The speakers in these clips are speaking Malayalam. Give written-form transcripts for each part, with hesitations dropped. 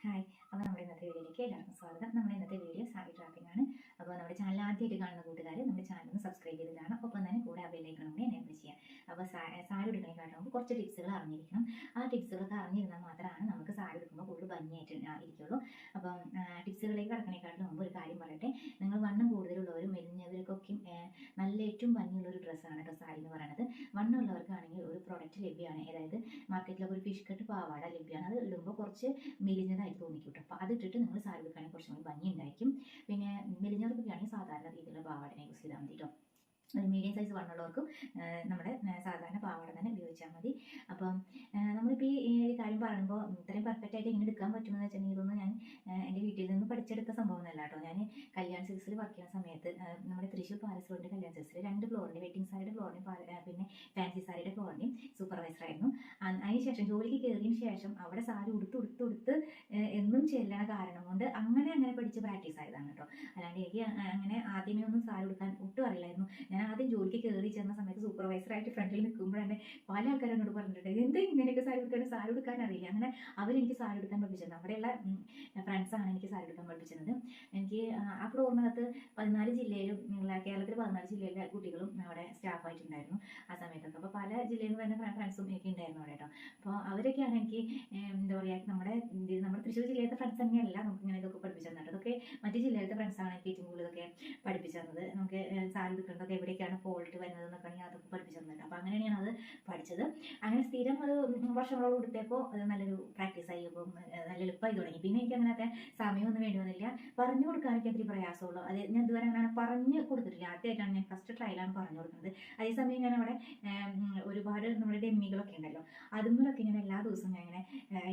ഹായ്. അപ്പോൾ നമ്മുടെ ഇന്നത്തെ വീഡിയോയിലേക്ക് എല്ലാവർക്കും സ്വാഗതം. നമ്മുടെ ഇന്നത്തെ വീഡിയോ സാരി ട്രാപ്പിംഗ് ആണ്. അപ്പോൾ നമ്മുടെ ചാനൽ ആദ്യമായിട്ട് കാണുന്ന കൂട്ടുകാർ നമ്മുടെ ചാനൽ ഒന്ന് സബ്സ്ക്രൈബ് ചെയ്ത് കാണാം. ഒപ്പം തന്നെ കൂടെ ആ ബെല്ലൈക്കൺ കൂടി എനേബിൾ ചെയ്യാം. അപ്പോൾ സാരി എടുക്കണേക്കാട്ടും നമുക്ക് കുറച്ച് ടിപ്സുകൾ അറിഞ്ഞിരിക്കണം. ആ ടിപ്സുകളൊക്കെ അറിഞ്ഞിരുന്നാൽ മാത്രമാണ് നമുക്ക് സാരി എടുക്കുമ്പോൾ കൂടുതൽ ഭംഗിയായിട്ട് ഇരിക്കുള്ളൂ. അപ്പം ടിപ്സുകളിലേക്ക് കടക്കണേക്കാട്ടിലും മുമ്പ് ഒരു കാര്യം പറയട്ടെ. നിങ്ങൾ വണ്ണം കൂടുതലുള്ളവരും മെലിഞ്ഞവർക്കൊക്കെ നല്ല ഏറ്റവും ഭംഗിയുള്ളൊരു ഡ്രസ്സാണ് കേട്ടോ സാരി എന്ന് പറയുന്നത്. വണ്ണമുള്ളവർക്കാണെങ്കിൽ ഒരു പ്രൊഡക്റ്റ് ലഭ്യമാണ്. അതായത് മാർക്കറ്റിലൊക്കെ ഒരു ഫിഷ് കട്ട് പാവാട ലഭ്യമാണ്. അത് ഇടുമ്പോൾ കുറച്ച് മെലിഞ്ഞതായിട്ട് തോന്നിക്കും കേട്ടോ. അപ്പോൾ അതിട്ടിട്ട് നിങ്ങൾ സാരി എടുക്കുകയാണെങ്കിൽ കുറച്ചും കൂടി ഭംഗി ഉണ്ടായിരിക്കും. പിന്നെ മെലിഞ്ഞവർക്കൊക്കെ ആണെങ്കിൽ സാധാരണ രീതിയിലുള്ള പാവാടനെ യൂസ് ചെയ്താൽ മതി കേട്ടോ. ഒരു മീഡിയം സൈസ് വണ്ണുള്ളവർക്കും നമ്മുടെ സാധാരണ പാവാട തന്നെ ഉപയോഗിച്ചാൽ മതി. അപ്പം നമ്മളിപ്പോൾ ഈ കാര്യം പറയുമ്പോൾ ഇത്രയും പെർഫെക്റ്റ് ആയിട്ട് എങ്ങനെ എടുക്കാൻ പറ്റുമെന്ന് വെച്ചിട്ടുണ്ടെങ്കിൽ ഇതൊന്നും ഞാൻ എൻ്റെ വീട്ടിൽ നിന്ന് പഠിച്ചെടുത്ത സംഭവമല്ല കേട്ടോ. ഞാൻ കല്യാൺ സിൽക്സിൽ വർക്ക് ചെയ്യുന്ന സമയത്ത് നമ്മുടെ തൃശ്ശൂർ പാലസ് റോഡിൻ്റെ കല്യാൺ സിൽക്സിൽ 2 ഫ്ലോറിൻ്റെ വെഡിങ് സാരിയുടെ ഫ്ലോറിൻ്റെയും പിന്നെ ഫാൻസി സാരിയുടെ ഫ്ലോറിൻ്റെയും സൂപ്പർവൈസറായിരുന്നു. അതിനുശേഷം ജോലിക്ക് കയറിയതിന് ശേഷം അവിടെ സാരി ഉടുത്ത് എന്നും ചെല്ലണ കാരണം കൊണ്ട് അങ്ങനെ പഠിച്ച് പ്രാക്ടീസ് ആയതാണ് കേട്ടോ. അല്ലാണ്ട് എനിക്ക് അങ്ങനെ ആദ്യമേ ഒന്നും സാരി ഉടുക്കാൻ ഒട്ടും അറിയില്ലായിരുന്നു. ഞാൻ ആദ്യം ജോലിക്ക് കയറി ചേർന്ന സമയത്ത് സൂപ്പർവൈസറായിട്ട് ഫ്രണ്ടിൽ നിൽക്കുമ്പോഴാണ് പല ആൾക്കാരും എന്നോട് പറഞ്ഞിട്ടുണ്ട്, എന്ത് ഇങ്ങനെയൊക്കെ സാരി ഉടുക്കാൻ അറിയില്ല. അങ്ങനെ അവരെനിക്ക് സാരി ഉടുക്കാൻ പഠിപ്പിച്ചത്. അവിടെയുള്ള ഫ്രണ്ട്സാണ് എനിക്ക് സാരി ഉടുക്കാൻ പഠിപ്പിച്ചത്. എനിക്ക് ആ ഫ്ലോറിനകത്ത് 14 ജില്ലയിലും കേരളത്തിൽ 14 ജില്ലയിലെ കുട്ടികളും അവിടെ സ്റ്റാഫായിട്ടുണ്ടായിരുന്നു ആ സമയത്തൊക്കെ. അപ്പോൾ പല ജില്ലയിൽ നിന്ന് വരുന്ന ഫ്രണ്ട്സും എനിക്ക് ഉണ്ടായിരുന്നു അവിടെ കേട്ടോ. അപ്പോൾ അവരൊക്കെയാണ് എനിക്ക് എന്താ പറയുക, നമ്മുടെ തൃശ്ശൂർ ജില്ലയിലത്തെ ഫ്രണ്ട്സ് തന്നെയല്ല നമുക്ക് ഇങ്ങനെ ഇതൊക്കെ പഠിപ്പിച്ചു തന്നിട്ട്. അതൊക്കെ മറ്റു ജില്ലയിലത്തെ ഫ്രണ്ട്സാണ് എനിക്ക് ഏറ്റവും കൂടുതൽ ഇതൊക്കെ പഠിപ്പിച്ചു തന്നത്. നമുക്ക് സാരി എടുക്കുന്നതൊക്കെ എവിടേക്കാണ് ഫോൾട്ട് വരുന്നത് എന്നൊക്കെ ആണെങ്കിൽ അതൊക്കെ പഠിപ്പിച്ചു തന്നിട്ട്. അപ്പോൾ അങ്ങനെയാണ് ഞാനത് പഠിച്ചത്. അങ്ങനെ സ്ഥിരം അത് വർഷങ്ങളോട് കൊടുത്തപ്പോൾ അത് നല്ലൊരു പ്രാക്ടീസായി. അപ്പം നല്ല എളുപ്പമായി തുടങ്ങി. പിന്നെ എനിക്ക് അങ്ങനത്തെ സമയമൊന്നും വേണ്ടി വന്നില്ല. പറഞ്ഞു കൊടുക്കാനൊക്കെ ഒത്തിരി പ്രയാസമുള്ളൂ. അത് ഞാൻ ഇതുവരെ അങ്ങനെ പറഞ്ഞു കൊടുത്തിട്ടില്ല. ആദ്യമായിട്ടാണ് ഞാൻ ഫസ്റ്റ് ട്രയലാണ് പറഞ്ഞു കൊടുക്കുന്നത്. അതേസമയം ഞാൻ അവിടെ ഒരുപാട് നമ്മുടെ ഡെമ്മികളൊക്കെ ഉണ്ടല്ലോ, അതുമ്പോഴൊക്കെ ഇങ്ങനെ എല്ലാ ദിവസവും ഞാൻ ഇങ്ങനെ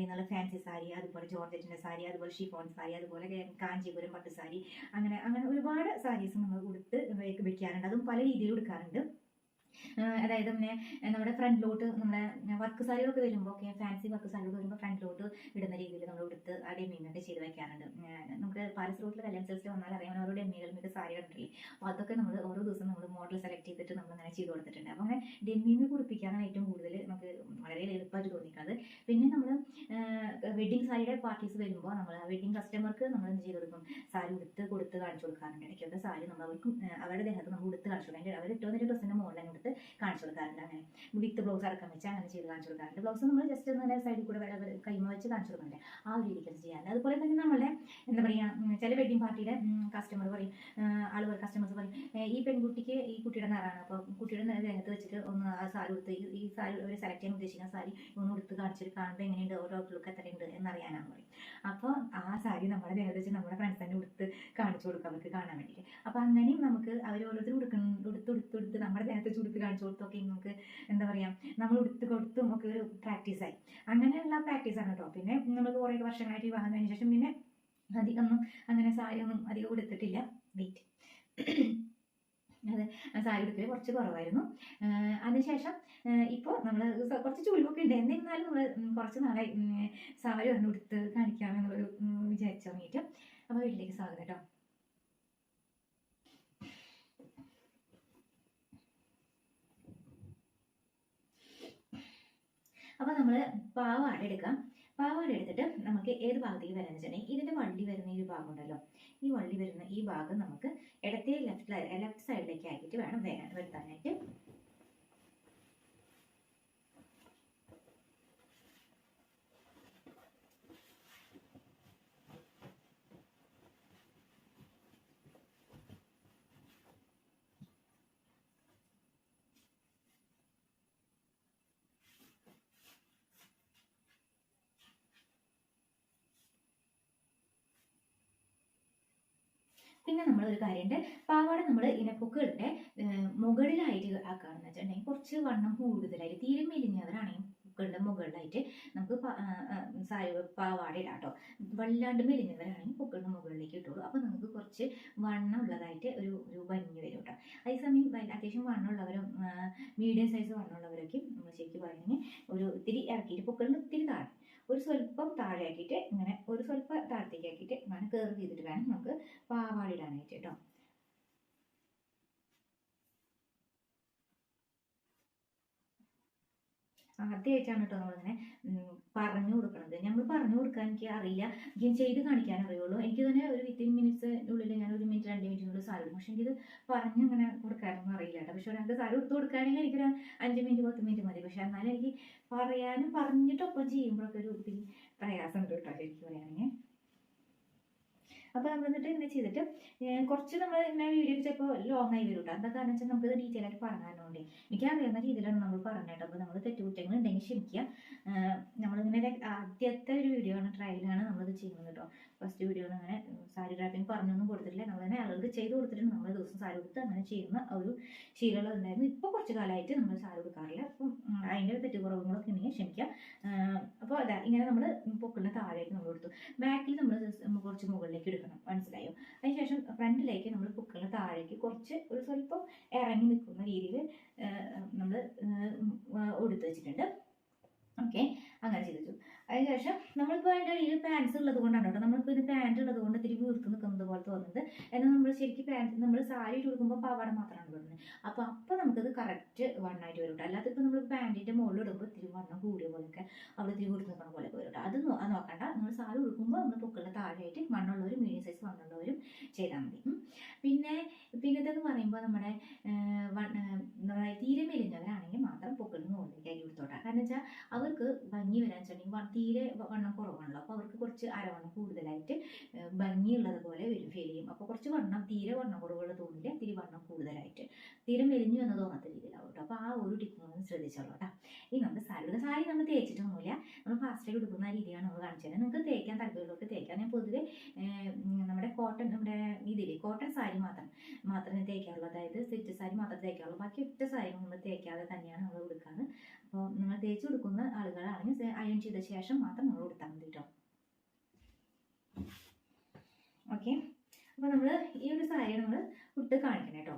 എന്നുള്ള ഫാൻസി സാരി, അതുപോലെ ജോർജറ്റിൻ്റെ സാരി, അതുപോലെ ഷിഫോൺ സാരി, അതുപോലെ കാഞ്ചീപുരം പട്ട് സാരി, അങ്ങനെ ഒരുപാട് സാരീസ് നമ്മൾ കൊടുത്ത് വെക്കാറുണ്ട്. അതും പല രീതിയിൽ എടുക്കാറുണ്ട്. അതായത് പിന്നെ നമ്മുടെ ഫ്രണ്ടിലോട്ട് നമ്മുടെ വർക്ക് സാരികളൊക്കെ വരുമ്പോൾ ഫാൻസി വർക്ക് സാരികൾ വരുമ്പോൾ ഫ്രണ്ടിലോട്ട് ഇടുന്ന രീതിയിൽ നമ്മൾ എടുത്ത് ആ ഡെമ്മിങ്ങൊക്കെ ചെയ്ത് വെക്കാറുണ്ട്. നമുക്ക് പാലസ് റോഡിൽ കല്യാൺ സിൽക്സിൽ വന്നാൽ അറിയാൻ ഓരോ ഡെമ്മികളുടെ സാരികൾ ഉണ്ടല്ലേ. അപ്പോൾ അതൊക്കെ നമ്മൾ ഓരോ ദിവസം നമ്മൾ മോഡൽ സെലക്ട് ചെയ്തിട്ട് നമ്മൾ അങ്ങനെ ചെയ്ത് കൊടുത്തിട്ടുണ്ട്. അപ്പോൾ അങ്ങനെ ഡെമ്മിങ് കുറിപ്പിക്കാനാണ് ഏറ്റവും കൂടുതൽ നമുക്ക് വളരെ എളുപ്പമായിട്ട് തോന്നിക്കുന്നത്. പിന്നെ നമ്മൾ വെഡിങ് സാരിയുടെ പാർട്ടീസ് വരുമ്പോൾ നമ്മൾ വെഡിങ് കസ്റ്റമർക്ക് നമ്മൾ എന്ത് ചെയ്ത് കൊടുക്കും, സാരി കൊടുത്ത് കാണിച്ചു കൊടുക്കാറുണ്ട്. ഇടയ്ക്കൊക്കെ സാരി നമ്മൾ അവർക്കും അവരുടെ ദേഹത്ത് നമ്മൾ ഉടുത്ത് കാണിച്ചു കൊടുക്കാം. അവർ ഇട്ടുവന്ന ഡ്രസ്സിൻ്റെ മോഡലിനെ കൊടുത്ത് കാണിച്ചു കൊടുക്കാറുണ്ട്. അങ്ങനെ വിത്ത് ബ്ലൗസ് അടക്കം വെച്ച് അങ്ങനെ ചെയ്ത് കാണിച്ചു കൊടുക്കാറുണ്ട്. ബ്ലൗസ് നമ്മൾ ജസ്റ്റ് ഒന്ന് സൈഡിൽ കൂടെ കൈമ വെച്ച് കാണിച്ചു കൊടുക്കുന്നുണ്ട്. ആ ഒരു രീതിക്ക് ചെയ്യാറുണ്ട്. അതുപോലെ തന്നെ നമ്മളുടെ എന്താ പറയുക, ചില വെഡിങ് പാർട്ടിയുടെ കസ്റ്റമർ പറയും, കസ്റ്റമേഴ്സ് പറയും, ഈ പെൺകുട്ടിക്ക് ഈ കുട്ടിയുടെ നിറാണ്, അപ്പോൾ കുട്ടിയുടെ ദേഹത്ത് വെച്ചിട്ട് ഒന്ന് ആ സാരി കൊടുത്ത് ഈ സാരി ഒരു സെലക്ട് ചെയ്യാൻ ഉദ്ദേശിക്കുന്ന സാരി ഒന്ന് കൊടുത്ത് കാണിച്ചിട്ട് കാണുമ്പോൾ എങ്ങനെയുണ്ട്, ഓരോ ലുക്ക് എത്രയുണ്ട് എന്നറിയാനാണ് പറയും. അപ്പോൾ ആ സാരി നമ്മുടെ ദേഹത്ത് വെച്ച് നമ്മുടെ ഫ്രണ്ട്സ് തന്നെ കൊടുത്ത് കാണിച്ചു കൊടുക്കും അവർക്ക് കാണാൻ വേണ്ടിയിട്ട്. അപ്പോൾ അങ്ങനെയും നമുക്ക് അവർ ഓരോരുത്തരും ഉടുത്ത് നമ്മുടെ ദേഹത്ത് വെച്ച് ഉടുത്ത് കാണിച്ചു കൊടുത്തൊക്കെ നമുക്ക് എന്താ പറയുക, നമ്മൾ ഉടുത്ത് കൊടുത്തും ഒക്കെ ഒരു പ്രാക്ടീസായി. അങ്ങനെയുള്ള പ്രാക്ടീസാണ് കേട്ടോ. പിന്നെ നമുക്ക് കുറേ വർഷങ്ങളായിട്ട് വിവാഹം കഴിഞ്ഞ ശേഷം പിന്നെ അധികമൊന്നും അങ്ങനെ സാരിയൊന്നും അധികം കൊടുത്തിട്ടില്ല. വെയിറ്റ് അത് സാരി ഉടുക്കൽ കുറച്ച് കുറവായിരുന്നു. അതിനുശേഷം ഇപ്പോൾ നമ്മൾ കുറച്ച് ചുളിവൊക്കെ ഉണ്ട്. എന്നിരുന്നാലും നമ്മൾ കുറച്ച് നാളെ സാരി ഒന്ന് ഉടുത്ത് കാണിക്കാമെന്നുള്ളൊരു വിചാരിച്ചു തുടങ്ങിയിട്ട്. അപ്പോൾ വീട്ടിലേക്ക് സ്വാഗതം കേട്ടോ. അപ്പോൾ നമ്മൾ പാവാട എടുക്കാം. പാവാട എടുത്തിട്ട് നമുക്ക് ഏത് ഭാഗത്തേക്ക് വരാന്ന് വെച്ചിട്ടുണ്ടെങ്കിൽ ഇതിൻ്റെ വള്ളി വരുന്ന ഈ ഒരു ഭാഗം ഉണ്ടല്ലോ, ഈ വള്ളി വരുന്ന ഈ ഭാഗം നമുക്ക് ഇടത്തെ ലെഫ്റ്റ് സൈഡിലേക്ക് ആക്കിയിട്ട് വേണം വരുത്താനായിട്ട്. പിന്നെ നമ്മളൊരു കാര്യമുണ്ട്, പാവാട നമ്മൾ ഇനപ്പൊക്കുകളുടെ മുകളിലായിട്ട് ആക്കുകയാണെന്ന് വെച്ചിട്ടുണ്ടെങ്കിൽ കുറച്ച് വണ്ണം കൂടുതലായിട്ട് തീരെ മെലിഞ്ഞവരാണെങ്കിൽ പൂക്കളുടെ മുകളിലായിട്ട് നമുക്ക് പാവാട ഇടാം കേട്ടോ. വല്ലാണ്ട് മെലിഞ്ഞവരാണെങ്കിൽ പൂക്കളുടെ മുകളിലേക്ക് ഇട്ടോളൂ. അപ്പോൾ നമുക്ക് കുറച്ച് വണ്ണം ഉള്ളതായിട്ട് ഒരു ഭംഗി വരും കേട്ടോ. അതേസമയം അത്യാവശ്യം വണ്ണമുള്ളവരും മീഡിയം സൈസ് വണ്ണമുള്ളവരൊക്കെ നമ്മൾ ശരിക്കും പറയുകയാണെങ്കിൽ ഒരു ഇത്തിരി ഇറക്കിയിട്ട് പൂക്കളുടെ ഒത്തിരി താഴെ ഒരു സ്വല്പം താഴെ ആക്കിയിട്ട് ഇങ്ങനെ ഒരു സ്വല്പം താഴത്തേക്ക് ആക്കിയിട്ട് വേണം കർവ് ചെയ്തിട്ട് വേണം നമുക്ക് പാവാട ഇടാനായിട്ട് കേട്ടോ. ആദ്യമായിട്ടാണ് കേട്ടോ നമ്മളിങ്ങനെ പറഞ്ഞു കൊടുക്കുന്നത്. നമ്മൾ പറഞ്ഞു കൊടുക്കാൻ എനിക്ക് അറിയില്ല, എനിക്ക് ചെയ്ത് കാണിക്കാൻ അറിയുള്ളൂ. എനിക്ക് തന്നെ ഒരു 15 മിനിറ്റ്സിനുള്ളിൽ ഞാൻ 1 മിനിറ്റ് 2 മിനിറ്റിനുള്ളിൽ സാരി കൊടുക്കും. പക്ഷെ എനിക്കിത് പറഞ്ഞ് ഇങ്ങനെ കൊടുക്കാനൊന്നും അറിയില്ല കേട്ടോ. പക്ഷെ ഒരാൾക്ക് സാരി കൊടുത്ത് കൊടുക്കുകയാണെങ്കിൽ എനിക്കൊരു 5 മിനിറ്റ് 10 മിനിറ്റ് മതി. പക്ഷെ എന്നാലും എനിക്ക് പറയാനും പറഞ്ഞിട്ടൊപ്പം ചെയ്യുമ്പോഴൊക്കെ ഒരു ഒത്തിരി പ്രയാസമുണ്ട് കേട്ടോ ശരിക്കും പറയുകയാണെങ്കിൽ. അപ്പോൾ നമ്മൾ എന്നിട്ട് ഇങ്ങനെ ചെയ്തിട്ട് കുറച്ച് നമ്മൾ ഇങ്ങനെ വീഡിയോ ചിലപ്പോൾ ലോങ് ആയി വരും കേട്ടോ. എന്താ കാരണം വെച്ചാൽ നമുക്ക് ഡീറ്റെയിൽ ആയിട്ട് പറഞ്ഞാലുണ്ട് എനിക്ക് അറിയാവുന്ന രീതിയിലാണ് നമ്മൾ പറഞ്ഞിട്ട്. അപ്പോൾ നമ്മൾ തെറ്റുകുറ്റങ്ങൾ ഉണ്ടെങ്കിൽ ക്ഷമിക്കുക. നമ്മളിങ്ങനെ ആദ്യത്തെ ഒരു വീഡിയോ ആണ്, ട്രയലാണ് നമ്മളിത് ചെയ്യുന്നത് കേട്ടോ. ഫസ്റ്റ് വീഡിയോ അങ്ങനെ സാരി ഡ്രാപ്പിംഗ് പറഞ്ഞൊന്നും കൊടുത്തിട്ടില്ല, നമ്മൾ തന്നെ ആളുകൾക്ക് ചെയ്ത് കൊടുത്തിട്ടുണ്ട്. നമ്മൾ ദിവസം സാരി കൊടുത്ത് അങ്ങനെ ചെയ്യുന്ന ഒരു ശീലമുള്ളത് ഉണ്ടായിരുന്നു. ഇപ്പോൾ കുറച്ച് കാലമായിട്ട് നമ്മൾ സാരി കൊടുക്കാറില്ല. അപ്പം അതിൻ്റെ തെറ്റുകുറവുകളൊക്കെ ഉണ്ടെങ്കിൽ ക്ഷമിക്കുക. അപ്പോൾ അതാ ഇങ്ങനെ നമ്മൾ പൊക്കളിന് താഴേക്ക് നമ്മൾ കൊടുത്തു. ബാക്കിൽ നമ്മൾ കുറച്ച് മുകളിലേക്ക് എടുക്കണം, മനസ്സിലായോ? അതിനുശേഷം ഫ്രണ്ടിലേക്ക് നമ്മൾ പൊക്കളിന് താഴേക്ക് കുറച്ച് ഒരു സ്വല്പം ഇറങ്ങി നിൽക്കുന്ന രീതിയിൽ നമ്മൾ കൊടുത്ത് വെച്ചിട്ടുണ്ട്. ഓക്കെ, അങ്ങനെ ചെയ്തു. അതിനുശേഷം നമ്മളിപ്പോൾ അതിൻ്റെ അടിയിൽ പാൻസ് ഉള്ളത് കൊണ്ടാണ് കേട്ടോ, നമ്മളിപ്പോൾ ഇത് പാൻറ് ഉള്ളത് കൊണ്ട് ഇത്തിരി വീർത്ത് നിൽക്കുന്നത് പോലെ തോന്നുന്നത്. എന്നാൽ നമ്മൾ ശരിക്കും പാൻറ് നമ്മൾ സാരി ഇട്ട് കൊടുക്കുമ്പോൾ പാവാട മാത്രമാണ് വരുന്നത്. അപ്പോൾ നമുക്കത് കറക്റ്റ് വണ്ണായിട്ട് വരും കേട്ടോ. അല്ലാതെ ഇപ്പോൾ നമ്മൾ പാൻറ്റിൻ്റെ മുകളിൽ ഇടുമ്പോൾ ഇത്തിരി വണ്ണം കൂടിയ പോലെയൊക്കെ അവിടെ ഇത്തിരി വീർത്ത് നിൽക്കുന്ന പോലെ വരും കേട്ടോ. അത് നോക്കണ്ട. നമ്മൾ സാരി കൊടുക്കുമ്പോൾ നമ്മൾ പൊക്കളുടെ താഴെയായിട്ട് മണ്ണുള്ളവരും മീഡിയം സൈസ് വണ്ണുള്ളവരും ചെയ്താൽ മതി. പിന്നതെന്ന് പറയുമ്പോൾ നമ്മുടെ തീരെ മെലിഞ്ഞവരാണെങ്കിൽ മാത്രം പൊക്കളിന് മുകളിലേക്ക് അരി കൊടുത്തോട്ടെ. കാരണം വെച്ചാൽ അവർക്ക് ഭംഗി വരാൻ വെച്ചിട്ടുണ്ടെങ്കിൽ തീരെ വണ്ണം കുറവാണല്ലോ. അപ്പോൾ അവർക്ക് കുറച്ച് അരവണ്ണം കൂടുതലായിട്ട് ഭംഗിയുള്ളത് പോലെ ഫീൽ ചെയ്യും. അപ്പോൾ കുറച്ച് തീരെ വണ്ണം കുറവുള്ള തോന്നില്ല, ഇത്തിരി വണ്ണം കൂടുതലായിട്ട് തീരെ മെലിഞ്ഞു എന്ന് തോന്നാത്ത രീതിയിലാവും കേട്ടോ. അപ്പോൾ ആ ഒരു ടിപ്പൊന്ന് ശ്രദ്ധിച്ചോളൂ കേട്ടോ. ഇനി നമുക്ക് സാരി നമ്മൾ തേച്ചിട്ടൊന്നുമില്ല, നമ്മൾ ഫാസ്റ്റായി കൊടുക്കുന്ന രീതിയാണ് നമ്മൾ കാണിച്ചു തരുന്നത്. നിങ്ങൾക്ക് തേക്കാൻ താല്പര്യമുള്ളവർക്ക് തേക്കാം. ഞാൻ പൊതുവെ നമ്മുടെ കോട്ടൺ സാരി മാത്രമേ തേക്കാറുള്ളൂ. അതായത് സെറ്റ് സാരി മാത്രമേ തേക്കാറുള്ളൂ. ബാക്കി ഒറ്റ സാരി നമ്മൾ തേക്കാതെ തന്നെയാണ് നമ്മൾ കൊടുക്കാറ്. അപ്പോൾ നിങ്ങൾ തേച്ച് കൊടുക്കുന്ന ആളുകളാണെങ്കിൽ അയൺ ചെയ്ത ശേഷം മാത്രം നമ്മൾ കൊടുത്താൽ മതി കേട്ടോ. ഓക്കെ, അപ്പോൾ നമ്മൾ ഈ ഒരു സാരി നമ്മൾ ഉടുത്ത് കാണിക്കണം കേട്ടോ.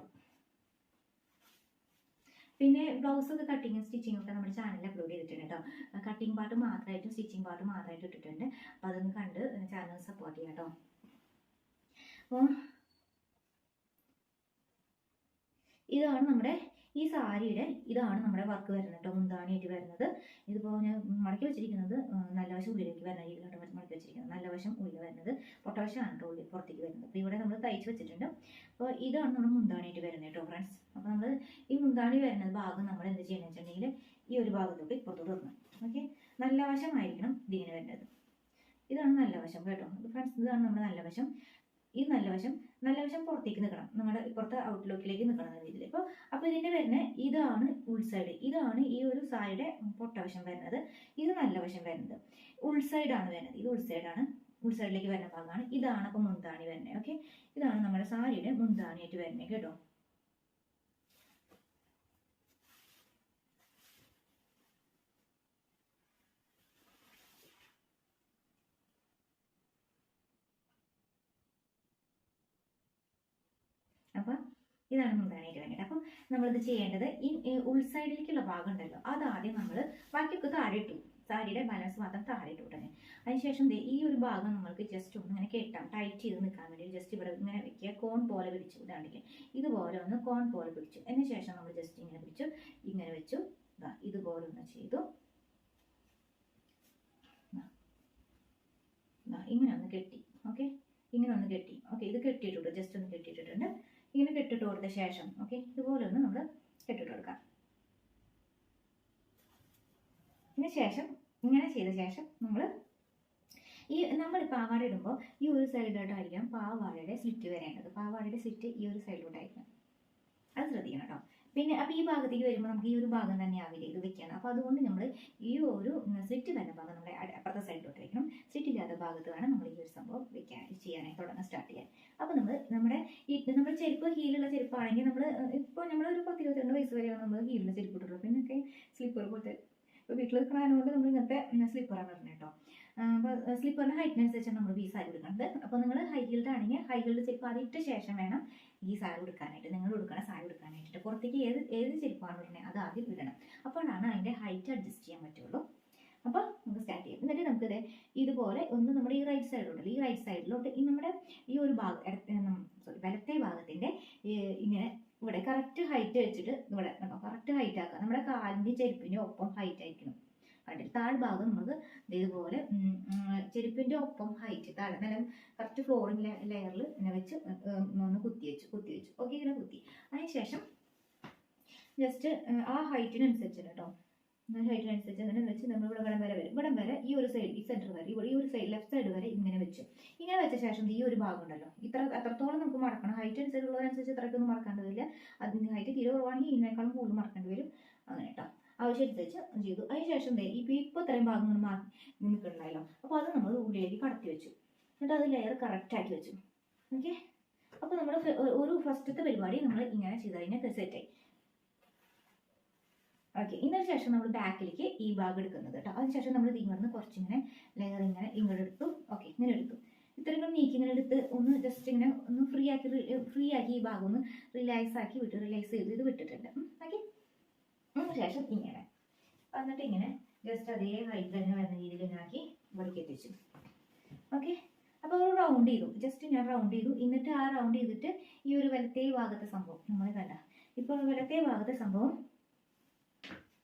പിന്നെ ബ്ലൗസൊക്കെ കട്ടിങ്ങും സ്റ്റിച്ചിങ്ങും ഒക്കെ നമ്മുടെ ചാനലിൽ അപ്ലോഡ് ചെയ്തിട്ടുണ്ട് കേട്ടോ. കട്ടിങ് പാർട്ട് മാത്രമായിട്ടും സ്റ്റിച്ചിങ് പാർട്ട് മാത്രമായിട്ട് ഇട്ടിട്ടുണ്ട്. അപ്പോൾ അതൊന്ന് കണ്ട് ചാനൽ സപ്പോർട്ട് ചെയ്യാം കേട്ടോ. അപ്പോൾ ഇതാണ് നമ്മുടെ ഈ സാരിയുടെ വർക്ക് വരുന്നത് കേട്ടോ. മുന്താണിയായിട്ട് വരുന്നത് ഇതിപ്പോൾ ഞാൻ മടക്കി വെച്ചിരിക്കുന്നത് നല്ല വശം ഉള്ളിലേക്ക് വരുന്ന രീതിയിലാണ് മടക്കി വെച്ചിരിക്കുന്നത്. നല്ല വശം ഉള്ളിൽ വരുന്നത്, പൊട്ടവശമാണ് കേട്ടോ ഉള്ളിൽ പുറത്തേക്ക് വരുന്നത്. അപ്പോൾ ഇവിടെ നമ്മൾ തയ്ച്ച് വെച്ചിട്ടുണ്ട്. അപ്പോൾ ഇതാണ് നമ്മുടെ മുന്താണിയായിട്ട് വരുന്നത് കേട്ടോ ഫ്രണ്ട്സ്. അപ്പോൾ നമ്മൾ ഈ മുന്താണി വരുന്നത് ഭാഗം നമ്മൾ എന്ത് ചെയ്യണമെന്ന് വെച്ചിട്ടുണ്ടെങ്കിൽ ഈ ഒരു ഭാഗത്തോട്ട് ഇപ്പുറത്തോട്ട് ഇടണം. ഓക്കെ, നല്ല വശമായിരിക്കണം ഇതിങ്ങനെ വരുന്നത്. ഇതാണ് നല്ല വശം കേട്ടോ ഫ്രണ്ട്സ്. ഇതാണ് നമ്മുടെ നല്ല വശം. ഈ നല്ല വശം പുറത്തേക്ക് നിൽക്കണം, നമ്മുടെ ഇപ്പുറത്തെ ഔട്ട്ലുക്കിലേക്ക് നിൽക്കണം രീതിയിൽ. അപ്പോൾ ഇതിൻ്റെ വരുന്നത് ഇതാണ് ഉൾസൈഡ്. ഇതാണ് ഈ ഒരു സാരിയുടെ പൊട്ടവശം വരുന്നത്. ഇത് നല്ല വശം വരുന്നത് ഉൾസൈഡാണ് വരുന്നത്. ഇത് ഉൾസൈഡാണ്, ഉൾസൈഡിലേക്ക് വരുന്ന ഭാഗമാണ്. ഇതാണ് അപ്പോൾ മുന്താണി വരുന്നത്. ഓക്കെ, ഇതാണ് നമ്മുടെ സാരിയുടെ മുന്താണിയായിട്ട് വരുന്നത് കേട്ടോ. അപ്പം ഇതാണ് മുന്താണിയായിട്ട് വേണ്ടത്. അപ്പം നമ്മളിത് ചെയ്യേണ്ടത് ഈ ഉൾസൈഡിലേക്കുള്ള ഭാഗം ഉണ്ടല്ലോ, അതാദ്യം നമ്മൾ ബാക്കിയൊക്കെ താഴെ ഇട്ടു, സാരിയുടെ ബാലൻസ് മാത്രം താഴെ ഇട്ടു തന്നെ. അതിനുശേഷം ഈ ഒരു ഭാഗം നമ്മൾക്ക് ജസ്റ്റ് ഒന്ന് ഇങ്ങനെ കെട്ടാം, ടൈറ്റ് ചെയ്ത് നിൽക്കാൻ വേണ്ടി ജസ്റ്റ് ഇവിടെ ഇങ്ങനെ വെക്കുക. കോൺ പോലെ പിടിച്ചു, ഇതാണെങ്കിൽ ഇതുപോലെ ഒന്ന് കോൺ പോലെ പിടിച്ചു. അതിന് ശേഷം നമ്മൾ ജസ്റ്റ് ഇങ്ങനെ പിടിച്ചു, ഇങ്ങനെ വെച്ചു, ഇതുപോലെ ഒന്ന് ചെയ്തു, ഇങ്ങനെ ഒന്ന് കെട്ടി. ഓക്കെ, ഇങ്ങനെ ഒന്ന് കെട്ടി. ഓക്കെ, ഇത് കെട്ടിയിട്ടുണ്ട്, ജസ്റ്റ് ഒന്ന് കെട്ടിയിട്ടിട്ടുണ്ട്. ഇങ്ങനെ കെട്ടിട്ട് കൊടുത്ത ശേഷം ഓക്കെ ഇതുപോലെ ഒന്ന് നമ്മൾ കെട്ടിട്ട് കൊടുക്കാം. ഇതിന് ശേഷം ഇങ്ങനെ ചെയ്ത ശേഷം നമ്മൾ പാവാട ഇടുമ്പോൾ ഈ ഒരു സൈഡിലോട്ടായിരിക്കണം പാവാടയുടെ സ്ലിറ്റ് വരേണ്ടത്. പാവാടയുടെ സ്ലിറ്റ് ഈ ഒരു സൈഡിലോട്ടായിരിക്കണം, അത് ശ്രദ്ധിക്കണം കേട്ടോ. പിന്നെ അപ്പോൾ ഈ ഭാഗത്തേക്ക് വരുമ്പോൾ നമുക്ക് ഈ ഒരു ഭാഗം തന്നെ ആവില്ല ഇത് വെക്കണം. അപ്പോൾ അതുകൊണ്ട് നമ്മൾ ഈ ഒരു സ്ലിറ്റ് വരുന്ന ഭാഗം നമ്മുടെ അപ്പുറത്തെ സൈഡിലോട്ട് വയ്ക്കണം. സ്ലിറ്റ് ഇല്ലാത്ത ഭാഗത്ത് വേണം നമ്മൾ ഈ ഒരു സംഭവം ചെയ്യാനായി സ്റ്റാർട്ട് ചെയ്യാൻ. അപ്പോൾ നമ്മുടെ ചെരുപ്പ് ഹീലുള്ള ചെരുപ്പാണെങ്കിൽ ഇപ്പോൾ നമ്മളൊരു 10-22 വയസ്സ് വരെയാണ് നമ്മൾ ഹീലുള്ള ചെരുപ്പ് ഇട്ടുള്ളൂ. പിന്നൊക്കെ സ്ലിപ്പർ പോലത്തെ ഇപ്പോൾ വീട്ടിൽ നിൽക്കുന്നതുകൊണ്ട് നമ്മൾ ഇങ്ങനത്തെ സ്ലിപ്പറാണ് ഇടുന്നത് കേട്ടോ. അപ്പോൾ സ്ലിപ്പറിൻ്റെ ഹൈറ്റിനനുസരിച്ചാണ് നമ്മൾ ഈ സാരി എടുക്കുന്നത്. അപ്പോൾ നിങ്ങൾ ഹൈ ഹീൽഡ് ആണെങ്കിൽ ഹൈ ഹീൽഡ് ചെരുപ്പ് അത് ഇട്ട ശേഷം വേണം ഈ സാരി എടുക്കാനായിട്ട്, നിങ്ങൾ എടുക്കണ സാരി എടുക്കാനായിട്ട്. പുറത്തേക്ക് ഏത് ചെരുപ്പാണ് ഇടുന്നത് അത് ആദ്യം ഇടണം. അപ്പോഴാണ് അതിൻ്റെ ഹൈറ്റ് അഡ്ജസ്റ്റ് ചെയ്യാൻ പറ്റുള്ളൂ. അപ്പോൾ നമുക്ക് സ്റ്റാർട്ട് ചെയ്യാം. എന്നിട്ട് നമുക്കിത് ഇതുപോലെ ഒന്ന് നമ്മുടെ ഈ റൈറ്റ് സൈഡിലോട്ട്, ഈ റൈറ്റ് സൈഡിലോട്ട് നമ്മുടെ ഈ ഒരു ഭാഗം വലത്തെ ഭാഗത്തിൻ്റെ ഇങ്ങനെ ഇവിടെ കറക്റ്റ് ഹൈറ്റ് വെച്ചിട്ട് ഇവിടെ കണ്ടോ കറക്റ്റ് ഹൈറ്റ് ആക്കുക. നമ്മുടെ കാലിൻ്റെ ചെരുപ്പിൻ്റെ ഒപ്പം ഹൈറ്റ് ആയിരിക്കണം. കണ്ടിട്ട് താഴ്ഭാഗം നമുക്ക് ഇതുപോലെ ചെരുപ്പിൻ്റെ ഒപ്പം ഹൈറ്റ് താഴെ നല്ല കറക്റ്റ് ഫ്ലോറിംഗ് ലെയറിൽ ഇങ്ങനെ വെച്ച് ഒന്ന് കുത്തി വെച്ചു. ഓക്കെ, ഇങ്ങനെ കുത്തി. അതിനുശേഷം ജസ്റ്റ് ആ ഹൈറ്റിനനുസരിച്ച് കേട്ടോ, ഹൈറ്റിനനുസരിച്ച് അങ്ങനെ വെച്ച് നമ്മൾ ഇവിടെ ഇവിടം വരെ വരും. ഇവിടം വരെ ഈ ഒരു സൈഡ്, ഈ സെൻറ്റർ വരെ, ഇവിടെ ഈ ഒരു സൈഡ് ലെഫ്റ്റ് സൈഡ് വരെ ഇങ്ങനെ വെച്ചു. ഇങ്ങനെ വെച്ച ശേഷം ഈ ഒരു ഭാഗം ഉണ്ടല്ലോ, അത്രത്തോളം നമുക്ക് മടക്കണം. ഹൈറ്റ് അനുസരിച്ചുള്ളതനുസരിച്ച് ഇത്രയ്ക്കൊന്നും മടക്കേണ്ടതില്ല. അതിന് ഹൈറ്റ് തീരെ കുറവാണെങ്കിൽ ഇതിനേക്കാളും കൂടുതൽ മടക്കേണ്ടി വരും. അങ്ങനെ കേട്ടോ, ആവശ്യമനുസരിച്ച് ചെയ്തു. അതിനുശേഷം ഇപ്പോൾ ഇത്രയും ഭാഗങ്ങൾ മാറി നിൽക്കണ്ടായല്ലോ, അപ്പോൾ അത് നമ്മൾ ഉള്ളിലേക്ക് കടത്തി വെച്ചു. എന്നിട്ട് അത് ലെയർ കറക്റ്റാക്കി വെച്ചു. ഓക്കെ, അപ്പോൾ നമ്മൾ ഒരു ഫസ്റ്റത്തെ പരിപാടി നമ്മൾ ഇങ്ങനെ ചെയ്ത് കഴിഞ്ഞാൽ സെറ്റായി. ഓക്കെ, ഇതിന് ശേഷം നമ്മൾ ബാക്കിലേക്ക് ഈ ഭാഗം എടുക്കുന്നത് കേട്ടോ. അതിനുശേഷം നമ്മൾ ഇങ്ങനെ കുറച്ചിങ്ങനെ ലെയർ ഇങ്ങനെ ഇങ്ങോട്ട് എടുത്തു. ഓക്കെ, ഇങ്ങനെ എടുത്തു. ഇത്രയും നീക്കി ഇങ്ങനെ എടുത്ത് ഒന്ന് ജസ്റ്റ് ഇങ്ങനെ ഒന്ന് ഫ്രീ ആക്കി ഈ ഭാഗം ഒന്ന് റിലാക്സ് ചെയ്ത് ഇത് വിട്ടിട്ടുണ്ട്. ഓക്കെ, അതിനുശേഷം ഇങ്ങനെ എന്നിട്ട് ഇങ്ങനെ ജസ്റ്റ് അതേ ഹൈറ്റ് തന്നെ വരുന്ന രീതിയിൽ ഇങ്ങനെ ആക്കി ഇവിടേക്ക് എത്തിച്ചു. ഓക്കെ, അപ്പോൾ ഒരു റൗണ്ട് ചെയ്തു. ജസ്റ്റ് ഞാൻ റൗണ്ട് ചെയ്തു. എന്നിട്ട് ആ റൗണ്ട് ചെയ്തിട്ട് ഈ ഒരു വലത്തേ ഭാഗത്തെ സംഭവം നമ്മൾ കണ്ട. ഇപ്പോൾ വലത്തേ ഭാഗത്തെ സംഭവം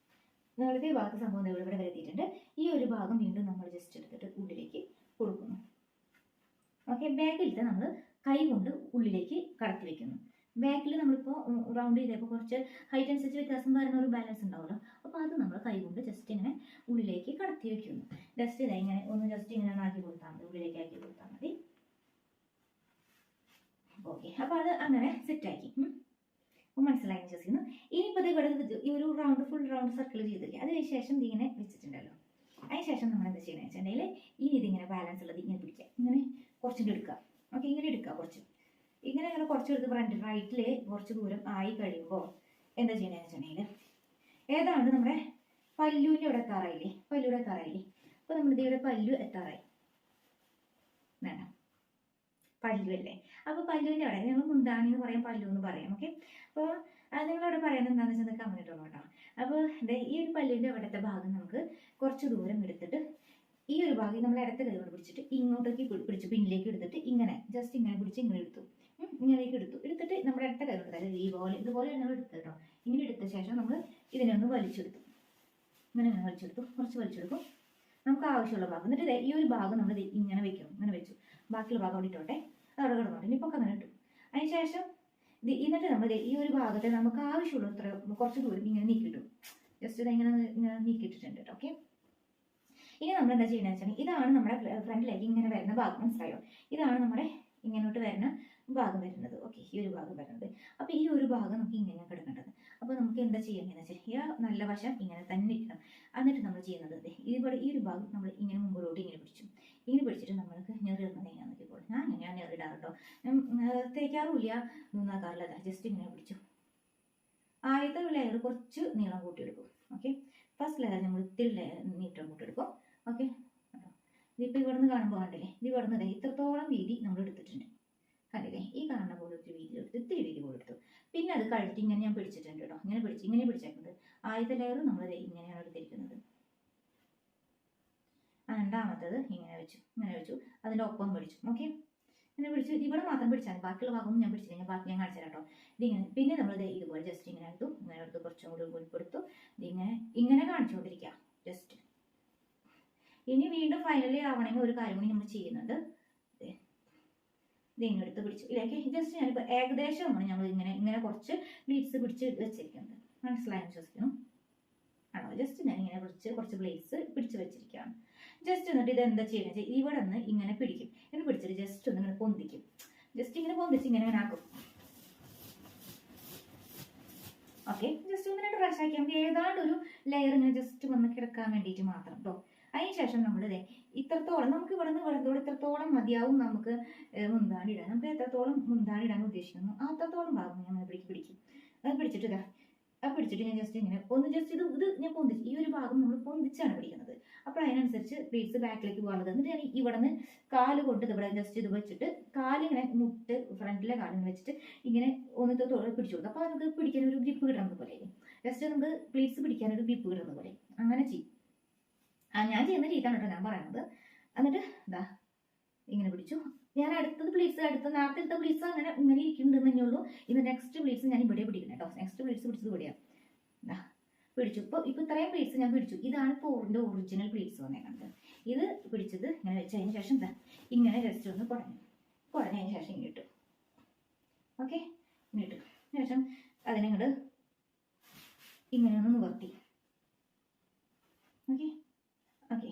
ഇവിടെ വരുത്തിയിട്ടുണ്ട്. ഈ ഒരു ഭാഗം വീണ്ടും നമ്മൾ ജസ്റ്റ് എടുത്തിട്ട് ഉള്ളിലേക്ക് കൊടുക്കുന്നു. ഓക്കെ, ബാക്കിലത്തെ നമ്മൾ കൈ കൊണ്ട് ഉള്ളിലേക്ക് കടത്തി വെക്കുന്നു. ബാക്കിൽ നമ്മളിപ്പോൾ റൗണ്ട് ചെയ്തപ്പോൾ കുറച്ച് ഹൈറ്റ് അനുസരിച്ച് വ്യത്യാസം വരുന്ന ഒരു ബാലൻസ് ഉണ്ടാവുമല്ലോ, അപ്പോൾ അത് നമ്മൾ കൈ കൊണ്ട് ജസ്റ്റ് ഇങ്ങനെ ഉള്ളിലേക്ക് കടത്തി വെക്കുന്നു. ജസ്റ്റ് ഇങ്ങനെ ഒന്ന് ജസ്റ്റ് ഇങ്ങനെ ആക്കി കൊടുത്താൽ മതി, ഉള്ളിലേക്ക് ആക്കി കൊടുത്താൽ മതി. ഓക്കെ, അപ്പോൾ അത് അങ്ങനെ സെറ്റാക്കി. മനസ്സിലായി വിശ്വസിക്കുന്നു. ഇനിയിപ്പോൾ ഇവിടെ ഈ ഒരു ഫുൾ റൗണ്ട് സർക്കിൾ ചെയ്തില്ലേ, അതിനുശേഷം ഇതിങ്ങനെ വെച്ചിട്ടുണ്ടല്ലോ. അതിനുശേഷം നമ്മൾ എന്താ ചെയ്യണമെന്ന് വെച്ചിട്ടുണ്ടെങ്കിൽ ഇനി ഇതിങ്ങനെ ബാലൻസ് ഉള്ളത് ഇങ്ങനെ പിടിക്കുക, ഇങ്ങനെ കുറച്ചിട്ട് എടുക്കുക. ഓക്കെ, ഇങ്ങനെ എടുക്കുക കുറച്ച്, ഇങ്ങനെ കുറച്ചെടുത്ത് ഫ്രണ്ട് റൈറ്റിൽ കുറച്ച് ദൂരം ആയി കഴിയുമ്പോൾ എന്താ ചെയ്യണമെന്ന് വെച്ചിട്ടുണ്ടെങ്കിൽ ഏതാണ്ട് നമ്മുടെ പല്ലുവിൻ്റെ ഇവിടെ എത്താറായില്ലേ, അപ്പോൾ നമ്മളിത് ഇവിടെ പല്ലു എത്താറായി വേണം, പല്ലു അല്ലേ. അപ്പോൾ പല്ലുവിൻ്റെ അവിടെ ഞങ്ങൾ മുന്താണി എന്ന് പറയാം, പല്ലു എന്ന് പറയാം. ഓക്കെ, അപ്പോൾ നിങ്ങളവിടെ പറയുന്നത് എന്താണെന്ന് വെച്ചാൽ കമന്റ് ഇട്ടോളൂ കേട്ടോ. അപ്പോൾ ഈ ഒരു പല്ലുവിൻ്റെ അവിടുത്തെ ഭാഗം നമുക്ക് കുറച്ച് ദൂരം എടുത്തിട്ട് ഈ ഒരു ഭാഗം നമ്മൾ ഇടത്തെ കൈ കൊണ്ട് പിടിച്ചിട്ട് ഇങ്ങോട്ടേക്ക് പിടിച്ച് പിന്നിലേക്ക് എടുത്തിട്ട് ഇങ്ങനെ ജസ്റ്റ് ഇങ്ങനെ പിടിച്ച് ഇങ്ങനെ എടുത്തു, ഇങ്ങനെയൊക്കെ എടുത്തിട്ട് നമ്മുടെ ഇടത്തെ കൈ കൊണ്ട് അതായത് ഇതുപോലെ ഞങ്ങൾ എടുത്തു കേട്ടോ. ഇങ്ങനെ എടുത്ത ശേഷം നമ്മൾ ഇതിനെ ഒന്ന് വലിച്ചെടുത്തു, ഇങ്ങനെ വലിച്ചെടുത്തു, കുറച്ച് വലിച്ചെടുക്കും നമുക്ക് ആവശ്യമുള്ള ഭാഗം. എന്നിട്ട് ഈ ഒരു ഭാഗം നമ്മൾ ഇങ്ങനെ വെക്കും, ഇങ്ങനെ വെച്ചു. ബാക്കിയുള്ള ഭാഗം അവിടെ ഇട്ടോട്ടെ, അതവിടെ കിടന്നോട്ടെ. ഇനിയിപ്പോൾ അങ്ങനെ ഇട്ടു. അതിനുശേഷം എന്നിട്ട് നമ്മൾ ഈ ഒരു ഭാഗത്തെ നമുക്ക് ആവശ്യമുള്ള ഇത്ര കുറച്ച് ദൂരം ഇങ്ങനെ നീക്കിയിട്ടു, ജസ്റ്റ് ഇങ്ങനെ നീക്കിയിട്ടിട്ടുണ്ട് കേട്ടോ. ഓക്കെ, ഇനി നമ്മൾ എന്താ ചെയ്യണമെന്ന് വെച്ചാൽ ഇതാണ് നമ്മുടെ ഫ്രണ്ടിലേക്ക് ഇങ്ങനെ വരുന്ന ഭാഗം, മനസ്സിലായോ? ഇതാണ് നമ്മുടെ ഇങ്ങോട്ട് വരുന്ന ഭാഗം വരുന്നത്. ഓക്കെ, ഈ ഒരു ഭാഗം വരുന്നത്. അപ്പോൾ ഈ ഒരു ഭാഗം നമുക്ക് ഇങ്ങനെയാണ് കിടക്കേണ്ടത്. അപ്പോൾ നമുക്ക് എന്താ ചെയ്യേണ്ടതെന്ന് വെച്ചാൽ ഈ നല്ല വശം ഇങ്ങനെ തന്നെ ഇരിക്കണം. എന്നിട്ട് നമ്മൾ ചെയ്യുന്നത് ഇവിടെ ഈ ഒരു ഭാഗം നമ്മൾ ഇങ്ങനെ മുമ്പോട്ട് ഇങ്ങനെ പിടിച്ചിട്ട് നമ്മൾക്ക് ഞെറിയിടുന്നത് എങ്ങനെയാണെന്ന് നോക്കിക്കോളൂ. ഞാൻ ഞെറിയിടാറ് കേട്ടോ, തേക്കാറുമില്ല, നന്നാക്കാറില്ല. ജസ്റ്റ് ഇങ്ങനെ പിടിച്ചു. ആദ്യത്തെ ലെയർ കുറച്ച് നീളം കൂട്ടിയെടുക്കും. ഓക്കെ, ഫസ്റ്റ് ലെയർ നമ്മൾ ഇത്തിരി നീട്ടം കൂട്ടിയെടുക്കും. ഓക്കെ, ഇതിപ്പോൾ ഇവിടെ നിന്ന് കാണുമ്പോൾ കണ്ടില്ലേ, ഇത് ഇവിടെ നിന്ന് ഇത്രത്തോളം വീതി നമ്മൾ എടുത്തിട്ടുണ്ട്, കണ്ടില്ലേ? ഈ കാണുന്ന പോലെ ഒത്തിരി വീതി എടുത്തു, ഇത്തിരി വീതി പോലെ എടുത്തു. പിന്നെ അത് കഴിഞ്ഞിട്ട് ഇങ്ങനെ ഞാൻ പിടിച്ചിട്ടുണ്ട് കേട്ടോ, ഇങ്ങനെ പിടിച്ചേക്കുന്നത്. ആദ്യത്തെ ലെയർ നമ്മൾ ഇങ്ങനെയാണ് എടുത്തിരിക്കുന്നത്. രണ്ടാമത്തത് ഇങ്ങനെ വെച്ചു, അതിൻ്റെ ഒപ്പം പിടിച്ചു. ഓക്കെ, ഇങ്ങനെ പിടിച്ചു, ഇവിടെ മാത്രം പിടിച്ചാൽ മതി, ബാക്കിയുള്ള ഭാഗമൊന്നും ഞാൻ പിടിച്ചില്ല. ബാക്കി ഞാൻ കാണിച്ചു തരാം കേട്ടോ. ഇതിങ്ങനെ പിന്നെ നമ്മൾ ഇതുപോലെ ജസ്റ്റ് ഇങ്ങനെ എടുത്തു കുറച്ചും കൂടി ഉൾപ്പെടുത്തു. ഇങ്ങനെ കാണിച്ചുകൊണ്ടിരിക്കുക ജസ്റ്റ്. ഇനി വീണ്ടും ഫൈനലി ആവണമെങ്കിൽ ഒരു കാര്യം കൂടി നമ്മൾ ചെയ്യുന്നുണ്ട്. ഇതിങ്ങനെ എടുത്ത് പിടിച്ചു ഇതിലേക്ക് ജസ്റ്റ് ഞാനിപ്പോൾ ഏകദേശമാണ് നമ്മൾ ഇങ്ങനെ കുറച്ച് ബ്ലേഡ്സ് പിടിച്ച് വെച്ചിരിക്കുന്നത്, മനസ്സിലായെന്ന് വിശ്വസിക്കുന്നു. ആണോ? ജസ്റ്റ് ഞാൻ ഇങ്ങനെ കുറച്ച് ബ്ലേഡ്സ് പിടിച്ച് വെച്ചിരിക്കുകയാണ്. ജസ്റ്റ് എന്നിട്ട് ഇത് എന്താ ചെയ്യുന്നത് വെച്ചാൽ ഇവിടെ നിന്ന് ഇങ്ങനെ പിടിക്കും, ഇങ്ങനെ പിടിച്ചിട്ട് ജസ്റ്റ് ഒന്ന് ഇങ്ങനെ പൊന്തിക്കും, ജസ്റ്റ് ഇങ്ങനെ പൊന്തിച്ച് ഇങ്ങനെ ആക്കും. ഓക്കെ, ജസ്റ്റ് ഒന്ന് രണ്ട് പ്രാവശ്യം ആക്കിയാൽ നമുക്ക് ഏതാണ്ട് ഒരു ലെയർ ഇങ്ങനെ ജസ്റ്റ് വന്ന് കിടക്കാൻ വേണ്ടിയിട്ട് മാത്രം കേട്ടോ. അതിനുശേഷം നമ്മൾ ഇത്രത്തോളം നമുക്ക് ഇവിടെ നിന്ന് ഇത്രത്തോളം മതിയാവും നമുക്ക് മുന്താണി ഇടാൻ. നമുക്ക് എത്രത്തോളം മുന്താണി ഇടാൻ ഉദ്ദേശിക്കുന്നു അത്രത്തോളം ഭാഗം ഞാൻ പിടിക്കും. അത് പിടിച്ചിട്ട് ഞാൻ ജസ്റ്റ് ഇങ്ങനെ ഒന്ന് ജസ്റ്റ് ഇത് ഞാൻ പൊന്തിച്ച് ഈ ഒരു ഭാഗം നമ്മൾ പൊന്തിച്ചാണ് പിടിക്കുന്നത്. അപ്പോൾ അതിനനുസരിച്ച് ബീഡ്സ് ബാക്കിലേക്ക് പോകുന്നത്. എന്നിട്ട് ഞാൻ ഇവിടെ നിന്ന് കാല് കൊണ്ട് ഇവിടെ ജസ്റ്റ് ഇത് വെച്ചിട്ട് കാലിങ്ങനെ മുട്ട് ഫ്രണ്ടിലെ കാലിങ്ങനെ വെച്ചിട്ട് ഇങ്ങനെ ഒന്ന് പിടിച്ചു കൊടുക്കും. അപ്പോൾ നമുക്ക് പിടിക്കാൻ ഒരു ഗ്രിപ്പ് കിട്ടുന്നത് പോലെ, ജസ്റ്റ് നമുക്ക് പ്ലീറ്റ്സ് പിടിക്കാനൊരു ഗ്രിപ്പ് കിട്ടുന്നത് പോലെ അങ്ങനെ ചെയ്യും. ഞാൻ ചെയ്യുന്ന രീതിയാണ് കേട്ടോ ഞാൻ പറയുന്നത്. എന്നിട്ട് ഇങ്ങനെ പിടിച്ചു. ഞാൻ അടുത്തത് പ്ലീറ്റ്സ് നേരത്തെ എടുത്ത പ്ലീറ്റ്സ് ഇങ്ങനെ ഇരിക്കുന്നുണ്ടെന്ന് തന്നെ ഉള്ളൂ. ഇന്ന് നെക്സ്റ്റ് പ്ലീറ്റ്സ് ഞാൻ ഇവിടെ പിടിക്കണം കേട്ടോ. നെക്സ്റ്റ് പ്ലീറ്റ്സ് പിടിച്ചത് ഇവിടെയാണ്. പിടിച്ചു. ഇപ്പോൾ ഇത്രയും പ്ലീറ്റ്സ് ഞാൻ പിടിച്ചു. ഇതാണ് പോറിൻ്റെ ഒറിജിനൽ പ്ലീറ്റ്സ് വന്നേക്കുന്നത്. ഇത് പിടിച്ചത് ഇങ്ങനെ വെച്ചതിന് ശേഷം ഇങ്ങനെ ജസ്റ്റ് ഒന്ന് കുടഞ്ഞതിന് ശേഷം ഇങ്ങനെ ഇട്ടു. ഓക്കെ, ഇങ്ങനെ ഇട്ടു ശേഷം അതിനങ്ങോട്ട് ഇങ്ങനെ ഒന്ന് നിവർത്തി. ഓക്കെ ഓക്കെ,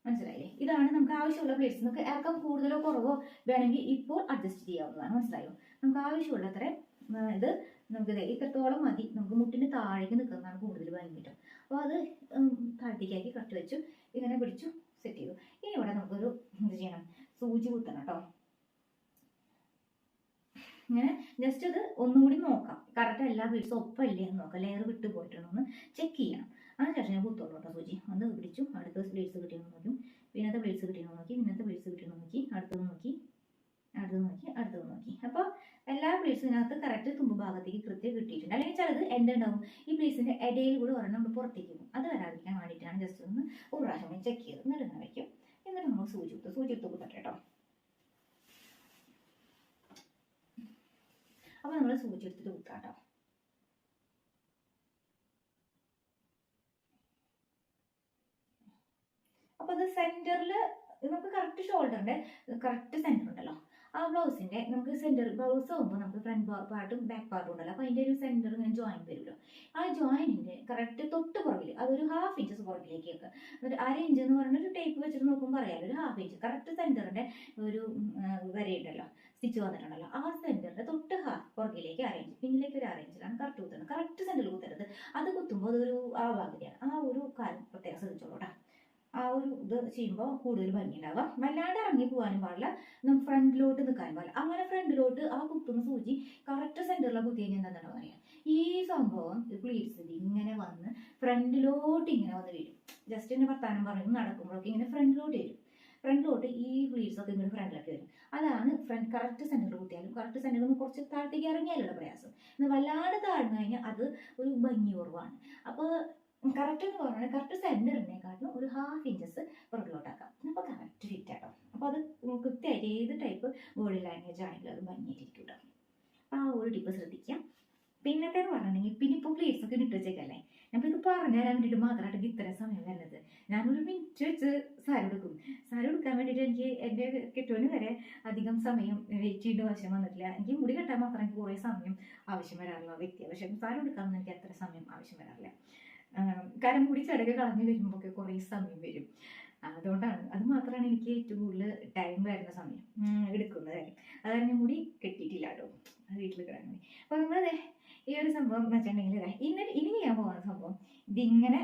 മനസ്സിലായില്ലേ? ഇതാണ് നമുക്ക് ആവശ്യമുള്ള പ്ലേറ്റ്സ്. നമുക്ക് ഇറക്കം കൂടുതലോ കുറവോ വേണമെങ്കിൽ ഇപ്പോൾ അഡ്ജസ്റ്റ് ചെയ്യാവുന്നതാണ്. മനസ്സിലായോ? നമുക്ക് ആവശ്യമുള്ള അത്ര ഇത് നമുക്ക് ഇത്രത്തോളം മതി. നമുക്ക് മുട്ടിന് താഴേക്ക് നിൽക്കുന്നതാണ് കൂടുതൽ ഭംഗി കിട്ടും. അപ്പോൾ അത് താഴത്തേക്കാക്കി കട്ട് വെച്ചു, ഇങ്ങനെ പിടിച്ചു, സെറ്റ് ചെയ്തു. ഇനി ഇവിടെ നമുക്കൊരു എന്ത് ചെയ്യണം, സൂചി കുത്തണം കേട്ടോ. ഇങ്ങനെ ജസ്റ്റ് അത് ഒന്നുകൂടി നോക്കാം, കറക്റ്റ് എല്ലാ പ്ലേറ്റ്സും ഒപ്പമല്ലേ എന്ന് നോക്കാം, ലെയർ വിട്ട് പോയിട്ടുണ്ടോ എന്ന് ചെക്ക് ചെയ്യണം. അതിനുശേഷം ഞാൻ കുത്തോളൂ കേട്ടോ സൂചി. അത് പിടിച്ചു, അടുത്ത പ്ലേറ്റ്സ് കിട്ടിയെന്ന് നോക്കും, പിന്നത്തെ പ്ലേറ്റ്സ് കിട്ടിയെന്ന് നോക്കി, പിന്നത്തെ പ്ലേറ്റ്സ് കിട്ടിയെന്ന് നോക്കി, അടുത്തത് നോക്കി, അടുത്തത് നോക്കി. അപ്പോൾ എല്ലാ പ്ലേറ്റ്സിനകത്ത് കറക്റ്റ് തുമ്പ് ഭാഗത്തേക്ക് കൃത്യം കിട്ടിയിട്ടുണ്ട്. അല്ലെങ്കിൽ ചിലത് എൻ്റെ ഉണ്ടാവും ഈ പ്ലേറ്റ്സിൻ്റെ ഇടയിൽ കൂടെ ഒരെണ്ണം നമ്മൾ പുറത്തേക്ക് പോകും. അത് വരാതിരിക്കാൻ വേണ്ടിയിട്ടാണ് ജസ്റ്റ് ഒന്ന് ഒരു പ്രാവശ്യം ചെക്ക് ചെയ്ത് എന്നിട്ട് ഇങ്ങനെ വയ്ക്കും. എന്നിട്ട് നമ്മൾ സൂചി എടുത്ത് കുത്തട്ടെ കേട്ടോ. അപ്പോൾ നമ്മൾ സൂചി എടുത്തിട്ട് കുത്താം കേട്ടോ. അപ്പോൾ അത് സെൻറ്ററിൽ നമുക്ക് കറക്റ്റ് ഷോൾഡറിൻ്റെ കറക്റ്റ് സെൻറ്റർ ഉണ്ടല്ലോ, ആ ബ്ലൗസിൻ്റെ നമുക്ക് സെൻറ്റർ ബ്ലൗസ് ആകുമ്പോൾ നമുക്ക് ഫ്രണ്ട് പാർട്ടും ബാക്ക് പാർട്ടും ഉണ്ടല്ലോ. അപ്പോൾ അതിൻ്റെ ഒരു സെൻറ്റർ ഇങ്ങനെ ജോയിൻ വരുമല്ലോ. ആ ജോയിനിൻ്റെ കറക്റ്റ് തൊട്ട് പുറകിൽ അതൊരു 1/2 ഇഞ്ച് പുറകിലേക്ക് വെക്കുക. എന്നിട്ട് 1/2 ഇഞ്ച് എന്ന് പറഞ്ഞൊരു ടേപ്പ് വെച്ചിട്ട് നോക്കുമ്പോൾ അറിയാമല്ലോ, ഒരു 1/2 ഇഞ്ച് കറക്റ്റ് സെൻറ്ററിൻ്റെ ഒരു വരയുണ്ടല്ലോ, സ്റ്റിച്ച് വന്നിട്ടുണ്ടല്ലോ, ആ സെൻറ്ററിൻ്റെ തൊട്ട് പുറകിലേക്ക് 1/2 ഇഞ്ച്, പിന്നിലേക്ക് ഒരു 1/2 ഇഞ്ചിലാണ് കറക്റ്റ് കുത്തുന്നത്. കറക്റ്റ് സെൻറ്ററിൽ കുത്തരുത്. അത് കുത്തുമ്പോൾ അതൊരു ആ ഭാഗത്തെയാണ്. ആ ഒരു കാര്യം പ്രത്യേകം ശ്രദ്ധിച്ചോളൂ കേട്ടോ. ആ ഒരു ഇത് ചെയ്യുമ്പോൾ കൂടുതൽ ഭംഗി ഉണ്ടാവുക. വല്ലാണ്ട് ഇറങ്ങി പോകാനും പാടില്ല, നമുക്ക് ഫ്രണ്ടിലോട്ട് നിൽക്കാനും പാടില്ല. അങ്ങനെ ഫ്രണ്ടിലോട്ട് ആ കുത്തുന്ന സൂചി കറക്റ്റ് സെൻറ്ററിലാണ് കുത്തി കഴിഞ്ഞാൽ എന്താണെന്ന് പറയാം, ഈ സംഭവം പ്ലീറ്റ്സ് ഇങ്ങനെ വന്ന് ഫ്രണ്ടിലോട്ട് ഇങ്ങനെ വന്ന് വീഴും. ജസ്റ്റ് എൻ്റെ വർത്താനം പറയുമ്പോൾ നടക്കുമ്പോഴൊക്കെ ഇങ്ങനെ ഫ്രണ്ടിലോട്ട് വരും. ഫ്രണ്ടിലോട്ട് ഈ പ്ലീറ്റ്സ് ഒക്കെ ഇങ്ങനെ ഫ്രണ്ടിലേക്ക് വരും. അതാണ് കറക്റ്റ് സെൻറ്ററിൽ കുത്തിയാലും കറക്റ്റ് സെൻറ്ററിൽ നിന്ന് കുറച്ച് താഴത്തേക്ക് ഇറങ്ങിയാലുള്ള പ്രയാസം. എന്നാൽ വല്ലാണ്ട് താഴ്ന്നു കഴിഞ്ഞാൽ അത് ഒരു ഭംഗി കുറവാണ്. അപ്പോൾ കറക്റ്റ് എന്ന് പറഞ്ഞാൽ കറക്റ്റ് സെൻറ്ററിനെക്കാട്ടും ഒരു 1/2 ഇഞ്ചസ് പുറകിലോട്ടാക്കാം. അപ്പോൾ കറക്റ്റ് ഫിറ്റ് ആട്ടോ. അപ്പോൾ അത് കൃത്യമായിട്ട് ഏത് ടൈപ്പ് ബോഡി ലാംഗ്വേജ് ആണെങ്കിലും അത് ഭംഗിയായിട്ടിരിക്കും കേട്ടോ. അപ്പോൾ ആ ഒരു ടിപ്പ് ശ്രദ്ധിക്കാം. പിന്നത്തെ എന്ന് പറഞ്ഞിട്ടുണ്ടെങ്കിൽ പിന്നെ ഇപ്പോൾ പ്ലേറ്റ്സ് ഒക്കെ ഇട്ട് വെച്ചേക്കല്ലേ, അപ്പോൾ ഇത് പറഞ്ഞു തരാൻ വേണ്ടിയിട്ട് മാത്രമായിട്ട് ഇത്രയും സമയം വരുന്നത്. ഞാനൊരു മിനിറ്റ് വെച്ച് സാരി എടുക്കാൻ വേണ്ടിയിട്ട് എനിക്ക് എൻ്റെ കെട്ടുവിന് വരെ അധികം സമയം വെയിറ്റ് ചെയ്യേണ്ട ആവശ്യം വന്നിട്ടില്ല. എനിക്ക് മുടി കെട്ടാൻ മാത്രം എനിക്ക് കുറേ സമയം ആവശ്യം വരാറുള്ള വ്യക്തിയാണ്. പക്ഷേ സാരി എടുക്കാമെന്ന് എനിക്ക് അത്ര സമയം ആവശ്യം വരാറില്ല. കാരണം മുടി ചടങ്ങ് കളഞ്ഞു വരുമ്പോൾ കുറേ സമയം വരും. അതുകൊണ്ടാണ്, അത് മാത്രമാണ് എനിക്ക് ഏറ്റവും കൂടുതൽ ടൈം വരുന്ന സമയം എടുക്കുന്ന കാര്യം. അതാണ് ഞാൻ മുടി കെട്ടിയിട്ടില്ല കേട്ടോ, വീട്ടിൽ കിടക്കാൻ വേണ്ടി. അപ്പോൾ നമ്മളത് ഈ ഒരു സംഭവം എന്ന് വെച്ചിട്ടുണ്ടെങ്കിൽ ഇനി ചെയ്യാൻ പോകുന്ന സംഭവം ഇതിങ്ങനെ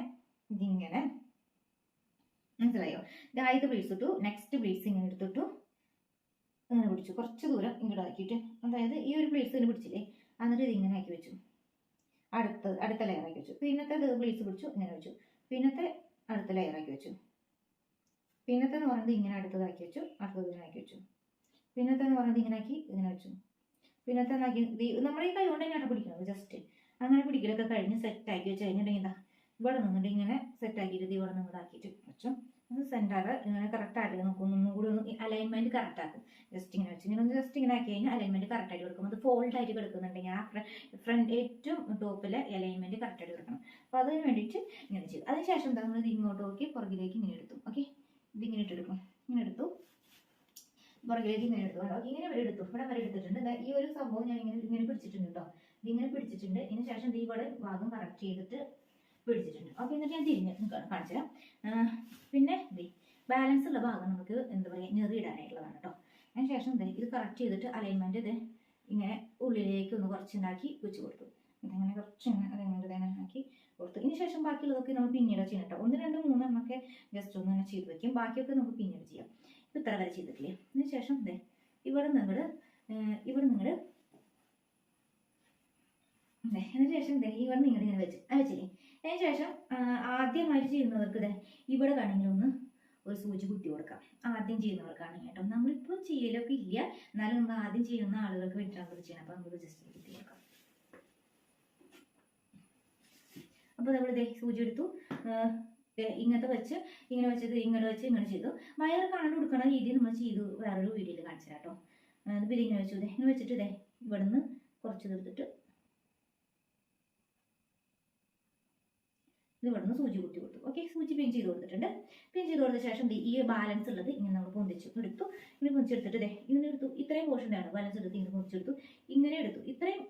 മനസ്സിലായോ? ഇത് ആദ്യത്തെ പ്ലീറ്റ്സ് ഇട്ടു, നെക്സ്റ്റ് പ്ലീറ്റ്സ് ഇങ്ങനെ എടുത്തിട്ടു, ഇങ്ങനെ പിടിച്ചു, കുറച്ച് ദൂരം ഇങ്ങോട്ട് ആക്കിയിട്ട്, അതായത് ഈ ഒരു പ്ലീറ്റ്സ് ഇങ്ങനെ പിടിച്ചില്ലേ, എന്നിട്ട് ഇത് ഇങ്ങനെ ആക്കി വെച്ചു, അടുത്ത ലെയർ ആക്കി വെച്ചു, പിന്നത്തെ പ്ലീറ്റ്സ് പിടിച്ചു ഇങ്ങനെ വെച്ചു, പിന്നത്തെ അടുത്ത ലെയർ ആക്കി വെച്ചു, പിന്നത്തെ എന്ന് പറയുന്നത് ഇങ്ങനെ അടുത്തതാക്കി വെച്ചു, അടുത്തത് ഇങ്ങനെ ആക്കി വെച്ചു, പിന്നത്തെ എന്ന് പറയുന്നത് ഇങ്ങനെ ആക്കി ഇങ്ങനെ വെച്ചു, പിന്നത്തെ ആക്കി നമ്മുടെ ഈ കൈ കൊണ്ട് തന്നെയാണ് പിടിക്കുന്നത്. ജസ്റ്റ് അങ്ങനെ പിടിക്കലൊക്കെ കഴിഞ്ഞ് സെറ്റാക്കി വെച്ച് കഴിഞ്ഞിട്ടുണ്ടെങ്കിൽ എന്താ ഇവിടെ നിന്നിട്ട് ഇങ്ങനെ സെറ്റാക്കിയിട്ട് ഇവിടെ നിന്ന് ആക്കിയിട്ട് വെച്ചു. അത് സെൻറ്റർ ഇങ്ങനെ കറക്റ്റ് ആക്കി നോക്കും, ഒന്നും കൂടി ഒന്ന് അലൈൻമെൻറ്റ് കറക്റ്റ് ആക്കും. ജസ്റ്റ് ഇങ്ങനെ വെച്ച് ഇങ്ങനെ ഒന്ന് ജസ്റ്റ് ഇങ്ങനെ ആക്കി കഴിഞ്ഞാൽ അലൈൻമെൻറ്റ് കറക്റ്റായിട്ട് കൊടുക്കും. അത് ഫോൾഡ് ആയിട്ട് കിടക്കുന്നുണ്ടെങ്കിൽ ആ ഫ്രണ്ട് ഏറ്റവും ടോപ്പിലെ അലൈൻമെൻറ്റ് കറക്റ്റായിട്ട് കൊടുക്കണം. അപ്പോൾ അതിന് വേണ്ടിയിട്ട് ഇങ്ങനെ ചെയ്തു. അതിനുശേഷം എന്താ നമ്മൾ ഇത് ഇങ്ങോട്ട് നോക്കി പുറകിലേക്ക് ഇങ്ങനെ എടുത്തു. ഓക്കെ, ഇതിങ്ങനെ ഇട്ടെടുക്കും, ഇങ്ങനെ എടുത്തു, പുറകിലേക്ക് ഇങ്ങനെ എടുത്തു കേട്ടോ. ഇങ്ങനെ വരെ എടുത്തു, ഇവിടെ വരെ എടുത്തിട്ടുണ്ട്. ഈ ഒരു സംഭവം ഞാൻ ഇങ്ങനെ പിടിച്ചിട്ടുണ്ട് കേട്ടോ, ഇതിങ്ങനെ പിടിച്ചിട്ടുണ്ട്. ഇതിന് ശേഷം ഇവിടെ ഭാഗം കറക്റ്റ് ചെയ്തിട്ട് പിടിച്ചിട്ടുണ്ട്. ഓക്കെ, എന്നിട്ട് ഞാൻ തിരിഞ്ഞ് കാണിച്ചു തരാം. പിന്നെ ബാലൻസ് ഉള്ള ഭാഗം നമുക്ക് എന്താ പറയുക ഞെറിയിടാനായിട്ടുള്ളതാണ് കേട്ടോ. അതിന് ശേഷം ഇത് കറക്റ്റ് ചെയ്തിട്ട് അലൈൻമെൻറ്റ് ഇത് ഇങ്ങനെ ഉള്ളിലേക്ക് ഒന്ന് കുറച്ചുണ്ടാക്കി വെച്ച് കൊടുത്തു. ഇതിങ്ങനെ കുറച്ച് ഇങ്ങനെ അലൈൻമെൻറ്റ് തന്നെ ആക്കി കൊടുത്തു. ഇതിന് ശേഷം ബാക്കിയുള്ളതൊക്കെ നമ്മൾ പിന്നീട് ചെയ്യണം കേട്ടോ. 1, 2, 3 എണ്ണമൊക്കെ ജസ്റ്റ് ഒന്ന് തന്നെ ചെയ്ത് വെക്കും, ബാക്കിയൊക്കെ നമുക്ക് പിന്നീട് ചെയ്യാം. ഇപ്പം ഇത്ര വരെ ചെയ്തിട്ടില്ലേ. അതിന് ശേഷം ഇവിടെ നിങ്ങൾ അതിന് ശേഷം ഇവിടെ നിങ്ങൾ ഇങ്ങനെ വെച്ചില്ലേ. അതിന് ശേഷം ആദ്യമായിട്ട് ചെയ്യുന്നവർക്ക് ഇവിടെ വേണമെങ്കിൽ ഒരു സൂചി കുത്തി കൊടുക്കാം. ആദ്യം ചെയ്യുന്നവർക്കാണെങ്കിൽ കേട്ടോ. നമ്മളിപ്പോൾ ചെയ്യലൊക്കെ ഇല്ല, എന്നാലും നമ്മൾ ആദ്യം ചെയ്യുന്ന ആളുകൾക്ക് വേണ്ടിയിട്ടാണ് ചെയ്യണം. അപ്പോൾ നമുക്ക് ജസ്റ്റ് കുത്തി കൊടുക്കാം. അപ്പോൾ നമ്മൾ സൂചി എടുത്തു, ഇങ്ങനത്തെ വെച്ച് ഇങ്ങനെ വെച്ചത് ഇങ്ങനെ വെച്ച് ഇങ്ങനെ ചെയ്തു. വയറ് കാണാണ്ട് കൊടുക്കണ രീതി നമ്മൾ ചെയ്തു വേറൊരു വീഡിയോയിൽ കാണിച്ചു കേട്ടോ. പിന്നെ ഇങ്ങനെ വെച്ചു, ഇങ്ങനെ വെച്ചിട്ട് ഇവിടുന്ന് കുറച്ച് എടുത്തിട്ട് ഇത് ഇവിടുന്ന് സൂചി കുത്തി കൊടുത്തു. ഓക്കെ, സൂചി പിൻ ചെയ്ത് കൊടുത്തിട്ടുണ്ട്. പിൻ ചെയ്ത് കൊടുത്ത ശേഷം ഈ ബാലൻസ് ഉള്ളത് ഇങ്ങനെ നമ്മൾ പൊന്തിച്ചു എടുത്തു. ഇങ്ങനെ പൊന്തിച്ചെടുത്തിട്ട് ഇങ്ങനെ എടുത്തു. ഇത്രയും പോർഷൻ ആണ് ബാലൻസ് എടുത്ത് ഇങ്ങനെ പൊന്തിച്ചെടുത്തു. ഇങ്ങനെ എടുത്തു. ഇത്രയും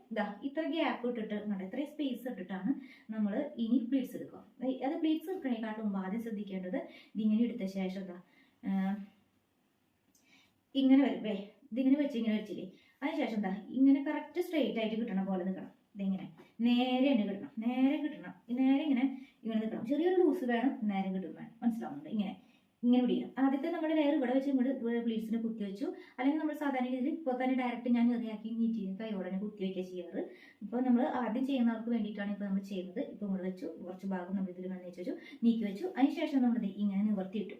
ഇത്ര ഗ്യാപ്പ് ഇട്ടിട്ട് ഇത്രയും സ്പേസ് ഇട്ടിട്ടാണ് നമ്മൾ ഇനി പ്ലീറ്റ്സ് എടുക്കുക. അത് പ്ലീറ്റ്സ് എടുക്കണേക്കാട്ടും മുമ്പ് ആദ്യം ശ്രദ്ധിക്കേണ്ടത് ഇതിങ്ങനെ എടുത്ത ശേഷം ഇങ്ങനെ വരുമ്പേ ഇതിങ്ങനെ വെച്ച് ഇങ്ങനെ വെച്ചില്ലേ, അതിനുശേഷം ഇങ്ങനെ കറക്റ്റ് സ്ട്രെയിറ്റ് ആയിട്ട് കിട്ടണ പോലെ നിൽക്കണം. ഇതിങ്ങനെ നേരെ തന്നെ കിട്ടണം, നേരെ കിട്ടണം, നേരെ ഇങ്ങനെ നിൽക്കണം. ചെറിയൊരു ലൂസ് വേണം, നേരെ കിട്ടും വേണം. മനസ്സിലാവുന്നുണ്ട്? ഇങ്ങനെ പിടിക്കണം. ആദ്യത്തെ നമ്മുടെ ലെയർ ഇവിടെ വെച്ച് ഇവിടെ പ്ലീറ്റ്സിന് കുത്തി വെച്ചു. അല്ലെങ്കിൽ നമ്മൾ സാധാരണ രീതിയിൽ ഇപ്പോൾ തന്നെ ഡയറക്റ്റ് ഞാൻ ചെറിയാക്കി നീറ്റി കൈയോടെ തന്നെ കുത്തി വയ്ക്കുക ചെയ്യാറ്. ഇപ്പോൾ നമ്മൾ ആദ്യം ചെയ്യുന്നവർക്ക് വേണ്ടിയിട്ടാണ് ഇപ്പോൾ നമ്മൾ ചെയ്യുന്നത്. ഇപ്പോൾ ഇവിടെ വെച്ചു, കുറച്ച് ഭാഗം നമ്മൾ ഇതിൽ വന്നേച്ച് വെച്ചു, നീക്കി വെച്ചു. അതിനുശേഷം നമ്മൾ ഇങ്ങനെ നിവർത്തിയിട്ടു.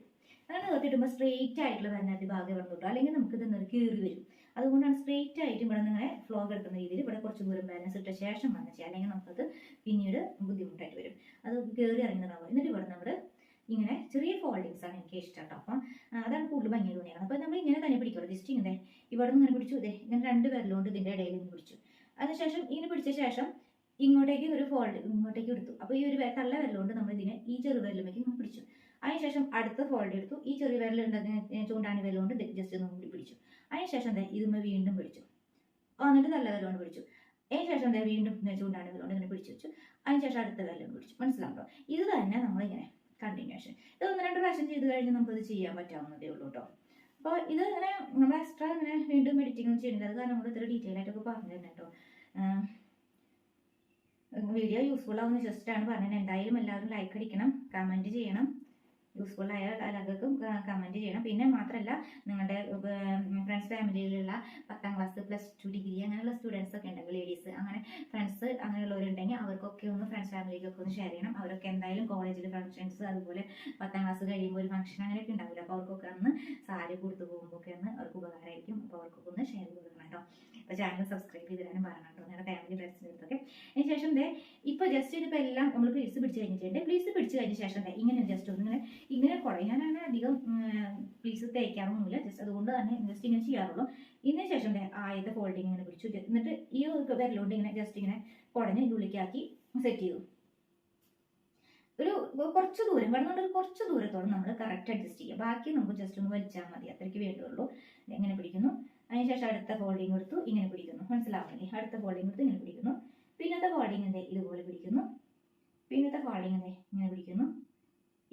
അങ്ങനെ നിവർത്തിയിട്ടുമ്പോൾ സ്ട്രെയിറ്റ് ആയിട്ടുള്ള വരുന്ന ഭാഗം ഇവിടെ തൊട്ടു. അല്ലെങ്കിൽ നമുക്ക് ഇത് കീറി വരും. അതുകൊണ്ടാണ് സ്ട്രെയിറ്റ് ആയിട്ട് ഇവിടെ നിന്ന് ഫ്ലോ എടുക്കുന്ന രീതിയിൽ ഇവിടെ കുറച്ച് ദൂരം ബാലൻസ് ഇട്ട ശേഷം വന്ന് ചെയ്യാം. അല്ലെങ്കിൽ നമുക്കത് പിന്നീട് ബുദ്ധിമുട്ടായിട്ട് വരും. അത് കയറി ഇറങ്ങുന്നതാവും. എന്നിട്ട് ഇവിടെ നമ്മൾ ഇങ്ങനെ ചെറിയ ഫോൾഡിങ്സ് ആണ് എനിക്ക് ഇഷ്ടം കേട്ടോ. അപ്പം അതാണ് കൂടുതൽ ഭംഗി തോന്നിയത്. അപ്പോൾ നമ്മൾ ഇങ്ങനെ തന്നെ പിടിക്കുള്ളൂ. ജസ്റ്റ് ഇങ്ങനെ ഇവിടെ നിന്ന് ഇങ്ങനെ പിടിച്ചു. ഇങ്ങനെ രണ്ട് വിരലുകൊണ്ട് ഇതിൻ്റെ ഇടയിൽ നിന്ന് പിടിച്ചു. അതിനുശേഷം ഇങ്ങനെ പിടിച്ച ശേഷം ഇങ്ങോട്ടേക്ക് ഒരു ഫോൾഡ് ഇങ്ങോട്ടേക്ക് എടുത്തു. അപ്പോൾ ഈ ഒരു തള്ള വിരലുകൊണ്ട് നമ്മൾ ഇതിനെ ഈ ചെറുവിരലുമേക്ക് ഇങ്ങനെ പിടിച്ചു. അതിനുശേഷം അടുത്ത ഫോൾഡ് എടുത്തു. ഈ ചെറിയ വിരൽ ചൂണ്ടാണി വിരലുകൊണ്ട് ജസ്റ്റ് ഒന്നും കൂടി പിടിച്ചു. അതിനുശേഷം ഇതുമ്മ വീണ്ടും പിടിച്ചു. എന്നിട്ട് നല്ല വിരലുകൊണ്ട് പിടിച്ചു. അതിനുശേഷം വീണ്ടും ചൂണ്ടാണി വിരലുകൊണ്ട് ഇങ്ങനെ പിടിച്ചു വെച്ചു. അതിനുശേഷം അടുത്ത വിരലുകൊണ്ട് പിടിച്ചു. മനസ്സിലാവുണ്ടോ? ഇത് തന്നെ നമ്മളിങ്ങനെ കണ്ടിന്യൂഷൻ ഇത് 1-2 പ്രാവശ്യം ചെയ്ത് കഴിഞ്ഞ് നമുക്കത് ചെയ്യാൻ പറ്റാവുന്നതേ ഉള്ളൂ കേട്ടോ. അപ്പോൾ ഇത് ഇങ്ങനെ നമ്മൾ എക്സ്ട്രാ ഇങ്ങനെ വീണ്ടും എഡിറ്റിംഗ് ഒന്നും ചെയ്യുന്നില്ല. അത് കാരണം നമ്മൾ ഇത്ര ഡീറ്റെയിൽ ആയിട്ടൊക്കെ പറഞ്ഞു തന്നെ കേട്ടോ. വീഡിയോ യൂസ്ഫുൾ ആവുന്ന ജസ്റ്റ് ആണ് പറഞ്ഞത്. എന്തായാലും എല്ലാവരും ലൈക്ക് അടിക്കണം, കമൻറ്റ് ചെയ്യണം. യൂസ്ഫുൾ ആയ എല്ലാവർക്കും കമൻറ്റ് ചെയ്യണം. പിന്നെ മാത്രമല്ല നിങ്ങളുടെ ഫ്രണ്ട്സ് ഫാമിലിയിലുള്ള 10ാം ക്ലാസ് +2 ഡിഗ്രി അങ്ങനെയുള്ള സ്റ്റുഡൻസ് ഒക്കെ ഉണ്ടെങ്കിൽ ലേഡീസ് അങ്ങനെ ഫ്രണ്ട്സ് അങ്ങനെയുള്ളവരുണ്ടെങ്കിൽ അവർക്കൊക്കെ ഒന്ന് ഫ്രണ്ട്സ് ഫാമിലിക്കൊക്കെ ഒന്ന് ഷെയർ ചെയ്യണം. അവരൊക്കെ എന്തായാലും കോളേജിൽ ഫംഗ്ഷൻസ് അതുപോലെ 10ാം ക്ലാസ് കഴിയുമ്പോൾ ഒരു ഫംഗ്ഷൻ അങ്ങനെയൊക്കെ ഉണ്ടാവില്ല. അപ്പോൾ അവർക്കൊക്കെ ഒന്ന് സാരി കൊടുത്തു പോകുമ്പോൾ ഒക്കെ ഒന്ന് അവർക്ക് ഉപകാരമായിരിക്കും. അപ്പോൾ അവർക്കൊക്കെ ഒന്ന് ഷെയർ ചെയ്ത് കൊടുക്കണം കേട്ടോ. അപ്പോൾ ചാനൽ സബ്സ്ക്രൈബ് ചെയ്തിടാനും പറയണം കേട്ടോ, നിങ്ങളുടെ ഫാമിലി ഫ്രണ്ട്സിൻ്റെ അടുത്തൊക്കെ. അതിനുശേഷം ഇപ്പോൾ ജസ്റ്റ് ഇതിപ്പോൾ എല്ലാം നമ്മൾ പ്ലീറ്റ്സ് പിടിച്ച് കഴിഞ്ഞിട്ടുണ്ട്. പ്ലീറ്റ്സ് പിടിച്ച് കഴിഞ്ഞ ശേഷം ഇങ്ങനെ ജസ്റ്റ് ഒന്ന് ഇങ്ങനെ കുറെ ഞാൻ അങ്ങനെ അധികം പ്ലീറ്റ്സ് തേക്കാറൊന്നുമില്ല. ജസ്റ്റ് അതുകൊണ്ട് തന്നെ ജസ്റ്റ് ഇങ്ങനെ ചെയ്യാറുള്ളൂ. ഇതിന് ശേഷം ആദ്യത്തെ ഫോൾഡിങ് ഇങ്ങനെ പിടിച്ചു. എന്നിട്ട് ഈ വിരലുകൊണ്ട് ഇങ്ങനെ ജസ്റ്റ് ഇങ്ങനെ കുടഞ്ഞ് ഉള്ളിലേക്കാക്കി സെറ്റ് ചെയ്തു. ഒരു കുറച്ച് ദൂരം കിടന്നുകൊണ്ട് കുറച്ച് ദൂരത്തോളം നമ്മൾ കറക്റ്റ് അഡ്ജസ്റ്റ് ചെയ്യുക. ബാക്കി നമുക്ക് ജസ്റ്റ് ഒന്ന് വലിച്ചാൽ മതി, അത്രയ്ക്ക് വേണ്ടുള്ളൂ. എങ്ങനെ പിടിക്കുന്നു. അതിനുശേഷം അടുത്ത ഫോൾഡിങ് എടുത്തു, ഇങ്ങനെ പിടിക്കുന്നു. മനസ്സിലാവുന്നില്ലേ? അടുത്ത ഫോൾഡിങ് എടുത്ത് ഇങ്ങനെ പിടിക്കുന്നു. പിന്നത്തെ ഫോൾഡിങ് ഇതുപോലെ പിടിക്കുന്നു. പിന്നത്തെ ഫോൾഡിങ് ഇങ്ങനെ പിടിക്കുന്നു.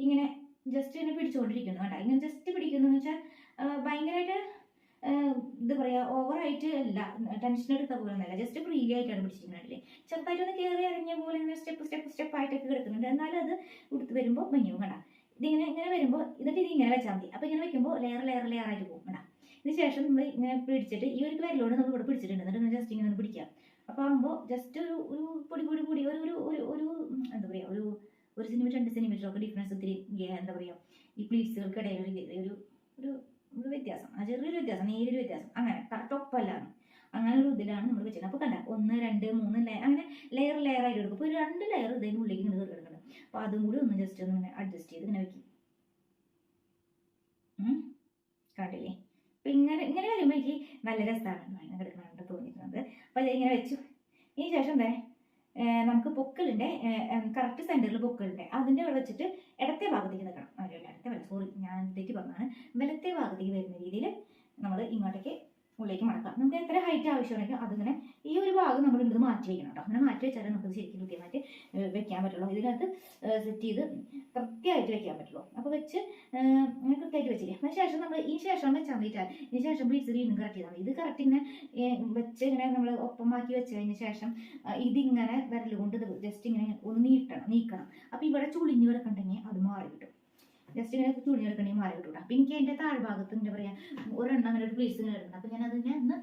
ഇങ്ങനെ ജസ്റ്റ് ഇങ്ങനെ പിടിച്ചുകൊണ്ടിരിക്കുന്നു കേട്ടോ. ഇങ്ങനെ ജസ്റ്റ് പിടിക്കുന്നു എന്ന് വെച്ചാൽ ഭയങ്കരമായിട്ട് എന്താ പറയുക, ഓവറായിട്ട് അല്ല, ടെൻഷൻ എടുത്ത പോലെ ഒന്നല്ല, ജസ്റ്റ് ഫ്രീ ആയിട്ടാണ് പിടിച്ചിരിക്കുന്നത്. ചെറുതായിട്ടൊന്ന് കയറി ഇറങ്ങിയ പോലെ ഇങ്ങനെ സ്റ്റെപ്പ് ആയിട്ടൊക്കെ കിടക്കുന്നുണ്ട്. എന്നാലും അത് കൊടുത്ത് വരുമ്പോൾ ഭംഗിയും കണ്ട. ഇങ്ങനെ വരുമ്പോൾ എന്നിട്ട് ഇത് ഇങ്ങനെ വെച്ചാൽ മതി. അപ്പോൾ ഇങ്ങനെ വെക്കുമ്പോൾ ലെയർ ആയിട്ട് പോകും കണ്ട. ഇതിന് ശേഷം നമ്മൾ ഇങ്ങനെ പിടിച്ചിട്ട് ഈ ഒരു വിരലോട് നമ്മൾ ഇവിടെ പിടിച്ചിട്ടുണ്ട്. എന്നിട്ട് ജസ്റ്റ് ഇങ്ങനെ ഒന്ന് പിടിക്കാം. അപ്പോൾ ആകുമ്പോൾ ജസ്റ്റ് ഒരു പൊടി ഒരു എന്താ പറയുക, ഒരു സെന്റിമീറ്റർ 2 സെന്റിമീറ്റർ ഒക്കെ ഡിഫറൻസ് ഒത്തിരി എന്താ പറയുക ഈ പ്ലീറ്റ്സുകൾക്കിടയിൽ ഒരു വ്യത്യാസം, ചെറിയൊരു വ്യത്യാസം, നേരിയൊരു വ്യത്യാസം, അങ്ങനെ ടൊപ്പല്ലാണ് അങ്ങനെ ഒരു ഇതിലാണ് നമ്മൾ വെച്ചത്. അപ്പോൾ കണ്ട 1, 2, 3 ലെയർ അങ്ങനെ ലെയർ ആയിട്ട് എടുക്കും. അപ്പോൾ ഒരു 2 ലെയർ ഇതിൻ്റെ ഉള്ളിലേക്ക് ഇങ്ങനെ എടുക്കണം. അപ്പോൾ അതും കൂടി ഒന്ന് ജസ്റ്റ് ഒന്ന് ഇങ്ങനെ അഡ്ജസ്റ്റ് ചെയ്ത് ഇങ്ങനെ വെക്കും. കണ്ടില്ലേ? അപ്പോൾ ഇങ്ങനെ വരുമ്പോൾ എനിക്ക് നല്ല രസമാണ് ഇങ്ങനെ കിടക്കണമെന്ന് തോന്നിയിട്ടുണ്ട്. അപ്പോൾ അതിങ്ങനെ വെച്ചു. ഇതിന് ശേഷം നമുക്ക് പൊക്കളുണ്ട്, കറക്റ്റ് സെൻറ്ററിൽ പൊക്കളുണ്ട്. അതിൻ്റെ അവിടെ വെച്ചിട്ട് ഇടത്തെ ഭാഗത്തേക്ക് നിൽക്കണം. ഞാൻ തെറ്റി പറഞ്ഞാണ്. വലത്തെ ഭാഗത്തേക്ക് വരുന്ന രീതിയിൽ നമ്മൾ ഇങ്ങോട്ടേക്ക് ഉള്ളിലേക്ക് മടക്കാം. നമുക്ക് എത്ര ഹൈറ്റ് ആവശ്യമുണ്ടെങ്കിൽ അതിങ്ങനെ ഈ ഒരു ഭാഗം നമ്മൾ ഇത് മാറ്റി വയ്ക്കണം കേട്ടോ. അങ്ങനെ മാറ്റി വെച്ചാൽ നമുക്ക് ശരിക്കും കൃത്യമായിട്ട് വെക്കാൻ പറ്റുള്ളൂ. ഇതിനകത്ത് സെറ്റ് ചെയ്ത് കൃത്യമായിട്ട് വെക്കാൻ പറ്റുള്ളൂ. അപ്പോൾ വെച്ച് അങ്ങനെ കൃത്യമായിട്ട് വെച്ചില്ലേ. അതിന് ശേഷം നമ്മൾ ഈ ശേഷം വെച്ചാൽ മതിയിട്ടാൽ ഇതിന് ശേഷം പ്ലീസ് വീണ്ടും കറക്റ്റ് ചെയ്താൽ മതി. ഇത് കറക്റ്റ് ഇങ്ങനെ വെച്ച് ഇങ്ങനെ നമ്മൾ ഒപ്പമാക്കി വെച്ചതിന് ശേഷം ഇതിങ്ങനെ വിരലുകൊണ്ട് ജസ്റ്റ് ഇങ്ങനെ ഒന്ന് നീക്കണം. അപ്പോൾ ഇവിടെ ചുളിഞ്ഞ് കിടക്കണ്ടെങ്കിൽ അത് മാറി കിട്ടും. ജസ്റ്റ് ഇങ്ങനെ ചുളിഞ്ഞെടുക്കണമെങ്കിൽ മാറി കിട്ടും. അപ്പം എനിക്ക് എൻ്റെ താഴ്ഭാഗത്ത് എന്താ പറയുക ഒരെണ്ണം അങ്ങനെ ഒരു പ്ലേസ് ഇങ്ങനെ കിടക്കണം. അപ്പം ഞാനതിനെ ഒന്ന്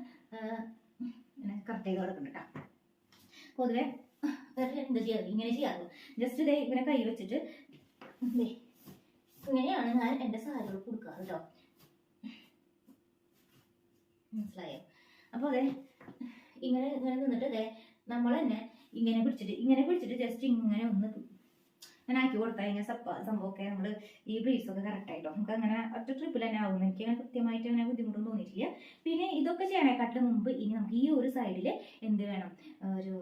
ഇങ്ങനെ കറക്റ്റ് ചെയ്ത് കിടക്കുന്നുണ്ട് കേട്ടോ. പൊതുവെ എന്താ ചെയ്യാറ് ഇങ്ങനെ ചെയ്യാറ് ജസ്റ്റ് ഇങ്ങനെ കൈ വെച്ചിട്ട് ഇങ്ങനെയാണ് ഞാൻ എൻ്റെ സാരികൾ കൊടുക്കാറ് കേട്ടോ. മനസ്സിലായോ? അപ്പോൾ ഇങ്ങനെ നിന്നിട്ട് നമ്മൾ തന്നെ ഇങ്ങനെ പിടിച്ചിട്ട് ജസ്റ്റ് ഇങ്ങനെ ഒന്ന് ഞാൻ ആക്കി കൊടുത്താൽ കഴിഞ്ഞാൽ സംഭവമൊക്കെ നമ്മൾ ഈ ബ്രീഡ്സൊക്കെ കറക്റ്റായിട്ടോ നമുക്ക് അങ്ങനെ ഒറ്റ ട്രിപ്പിൽ തന്നെ ആവുന്നു. എനിക്ക് അങ്ങനെ കൃത്യമായിട്ട് അങ്ങനെ ബുദ്ധിമുട്ടൊന്നും തോന്നിയിട്ടില്ല. പിന്നെ ഇതൊക്കെ ചെയ്യണേക്കാട്ടിലും മുമ്പ് ഇനി നമുക്ക് ഈ ഒരു സൈഡിൽ എന്ത് വേണം, ഒരു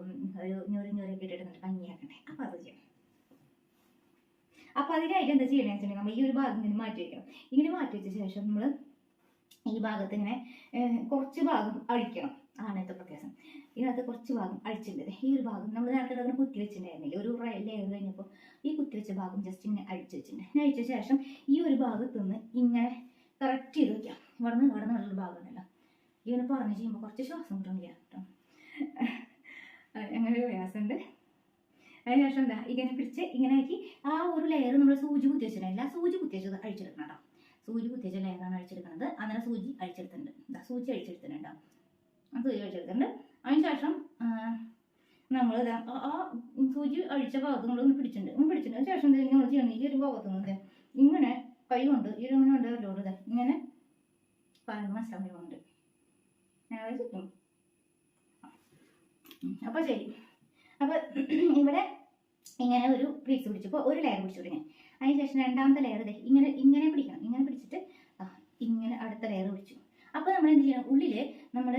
ഞൊറിയൊക്കെ ഇട്ടിട്ട് ഭംഗിയാക്കണ്ടേ. അപ്പോൾ അത് ചെയ്യണം. അപ്പോൾ അതിനായിട്ട് എന്താ ചെയ്യണമെന്ന് വെച്ചിട്ടുണ്ടെങ്കിൽ നമ്മൾ ഈ ഒരു ഭാഗം ഇങ്ങനെ മാറ്റി വയ്ക്കണം. ഇങ്ങനെ മാറ്റി വെച്ച ശേഷം നമ്മൾ ഈ ഭാഗത്ത് ഇങ്ങനെ കുറച്ച് ഭാഗം അഴിക്കണം. ആണത്തെ പ്രത്യേകം ഇതിനകത്ത് കുറച്ച് ഭാഗം അഴിച്ചിട്ടുണ്ട്. ഈ ഒരു ഭാഗം നമ്മൾ നേരത്തെ അതിന് കുത്തി വെച്ചിട്ടുണ്ടായിരുന്നില്ല, ഒരു ലെയർ കഴിഞ്ഞപ്പോൾ ഈ കുത്തി വെച്ച ഭാഗം ജസ്റ്റ് ഇങ്ങനെ അഴിച്ചു വെച്ചിട്ടുണ്ട്. അഴിച്ച ശേഷം ഈ ഒരു ഭാഗത്ത് നിന്ന് ഇങ്ങനെ കറക്റ്റ് ചെയ്ത് വയ്ക്കാം. ഇവിടെ നല്ലൊരു ഭാഗം ഉണ്ടല്ലോ, ഇങ്ങനെ പറഞ്ഞു ചെയ്യുമ്പോൾ കുറച്ച് ശ്വാസം കിട്ടുന്നില്ല കേട്ടോ, അങ്ങനെ ഒരു പ്രയാസമുണ്ട്. അതിനുശേഷം എന്താ ഇങ്ങനെ പിടിച്ച് ഇങ്ങനെ ആക്കി ആ ഒരു ലെയർ നമ്മൾ സൂചി കുത്തി വെച്ചിട്ടുണ്ടായില്ല, സൂചി കുത്തി വെച്ചത് അഴിച്ചെടുക്കണം കേട്ടോ. സൂചി കുത്തിവെച്ച ലെയറാണ് അഴിച്ചെടുക്കുന്നത്. അങ്ങനെ സൂചി അഴിച്ചെടുത്തിട്ടുണ്ട്. സൂചി അഴിച്ചെടുത്തിട്ടുണ്ടോ, സൂചി അഴിച്ചെടുത്തിട്ടുണ്ട്. അതിനുശേഷം നമ്മൾ ആ സൂചി അഴിച്ച ഭാഗത്ത് നമ്മൾ പിടിച്ചിട്ടുണ്ട്. ശേഷം നമ്മൾ ചെയ്യണം, ഈ ഒരു ഭാഗത്ത് നിന്ന് ഇങ്ങനെ കൈ കൊണ്ട് ഇരുകൊണ്ട് ലോഡ് ഇങ്ങനെ പറയുന്നത് മനസ്സിലാവുന്നുണ്ട്. അപ്പൊ ശരി, അപ്പൊ ഇവിടെ ഇങ്ങനെ ഒരു പീസ് പിടിച്ചപ്പോൾ ഒരു ലെയർ പിടിച്ചു തുടങ്ങി. അതിനുശേഷം രണ്ടാമത്തെ ലെയർ ഇങ്ങനെ പിടിക്കണം. ഇങ്ങനെ പിടിച്ചിട്ട് ഇങ്ങനെ അടുത്ത ലെയർ പിടിച്ചു. അപ്പോൾ നമ്മൾ എന്ത് ചെയ്യണം, ഉള്ളിൽ നമ്മൾ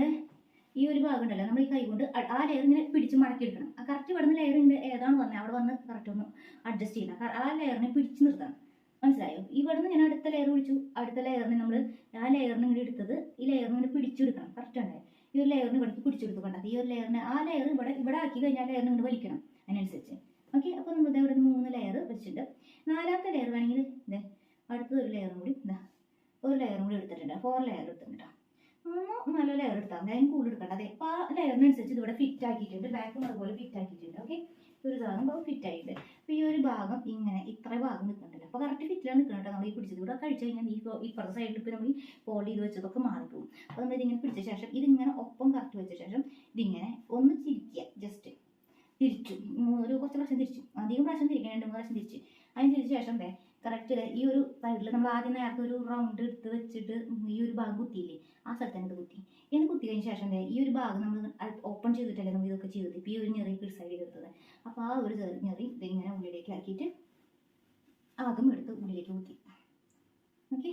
ഈ ഒരു ഭാഗം ഉണ്ടല്ലോ, നമ്മൾ ഈ കൈ കൊണ്ട് ആ ലെയർ ഇങ്ങനെ പിടിച്ച് മടക്കിയെടുക്കണം. ആ കറക്റ്റ് ഇവിടുന്ന് ലെയർ ഏതാണ് വന്നത് അവിടെ വന്ന് കറക്റ്റ് ഒന്ന് അഡ്ജസ്റ്റ് ചെയ്യണം. ആ ലെയറിനെ പിടിച്ച് നിർത്തണം. മനസ്സിലായോ? ഇവിടുന്ന് ഞാൻ അടുത്ത ലെയർ പിടിച്ചു. അടുത്ത ലെയറിന് നമ്മൾ ആ ലെയറിന് ഇങ്ങനെ എടുത്തത് ഈ ലെയറിന് ഇങ്ങനെ പിടിച്ചെടുക്കണം. കറക്റ്റ് ഉണ്ട്. ഈ ഒരു ലെയറിന് ഇവിടേക്ക് പിടിച്ചെടുത്തുകൊണ്ടാ ഈ ഒരു ലെയറിന് ആ ലെയർ ഇവിടെ ആക്കി കഴിഞ്ഞാൽ ലെയറിന് ഇങ്ങോട്ട് വലിക്കണം. അതിനനുസരിച്ച് ഓക്കെ. അപ്പോൾ നമ്മൾ ഇവിടെ 3 ലെയർ വെച്ചിട്ടുണ്ട്. 4ാമത്തെ ലെയർ വേണമെങ്കിൽ ഇതേ അടുത്തൊരു ലെയറും കൂടി ഒരു ലെയറും കൂടി എടുത്തിട്ടുണ്ട്. 4 ലെയർ എടുത്തിട്ടുണ്ട്. 3-4 ലെയർ എടുത്താൽ മതി, അതിന് കൂടുതൽ എടുക്കണ്ട. അതെ, അപ്പോൾ ആ ലെയറിനനുസരിച്ച് ഇതിവിടെ ഫിറ്റ് ആക്കിയിട്ടുണ്ട്. ബാക്കും അതുപോലെ ഫിറ്റ് ആക്കിയിട്ടുണ്ട്. ഓക്കെ, ഒരു ഭാഗം ഫിറ്റ് ആയിട്ടുണ്ട്. അപ്പോൾ ഈ ഒരു ഭാഗം ഇങ്ങനെ ഇത്ര ഭാഗം നിൽക്കുന്നുണ്ടല്ലോ, അപ്പോൾ കറക്റ്റ് ഫിറ്റിലാണ് നിൽക്കുന്നത്. നമ്മൾ ഈ പിടിച്ചത് ഇവിടെ കഴിച്ചു കഴിഞ്ഞാൽ ഇപ്പുറത്തെ സൈഡിൽ ഇപ്പോൾ നമ്മൾ ഈ ഫോൾഡ് ചെയ്ത് വെച്ചതൊക്കെ മാറിപ്പോകും. അപ്പോൾ നമ്മൾ ഇതിങ്ങനെ പിടിച്ച ശേഷം ഇതിങ്ങനെ ഒപ്പം കറക്റ്റ് വെച്ച ശേഷം ഇതിങ്ങനെ ഒന്ന് ചിരിക്കുക. ജസ്റ്റ് തിരിച്ചു കുറച്ച് പ്രാവശ്യം തിരിച്ചു, അധികം പ്രാവശ്യം തിരിക്കാൻ 2-3 പ്രാവശ്യം തിരിച്ചു. അതിന് തിരിച്ച ശേഷം കറക്റ്റ് ഈ ഒരു സൈഡിൽ നമ്മൾ ആദ്യം നേരത്തെ ഒരു റൗണ്ട് എടുത്ത് വെച്ചിട്ട് ഈ ഒരു ഭാഗം കുത്തിയില്ലേ, ആ സ്ഥലത്ത് തന്നെ കുത്തി. ഇന്ന് കുത്തി കഴിഞ്ഞ ശേഷം ഈ ഒരു ഭാഗം നമ്മൾ ഓപ്പൺ ചെയ്തിട്ടല്ലേ നമ്മൾ ഇതൊക്കെ ചെയ്തത്. ഇപ്പോൾ ഈ ഒരു ഞെറി സൈഡിൽ എടുത്തത്. അപ്പോൾ ആ ഒരു ഞെറി ഇതിങ്ങനെ ഉള്ളിലേക്ക് ആക്കിയിട്ട് അതും എടുത്ത് ഉള്ളിലേക്ക് കുത്തി. ഓക്കെ,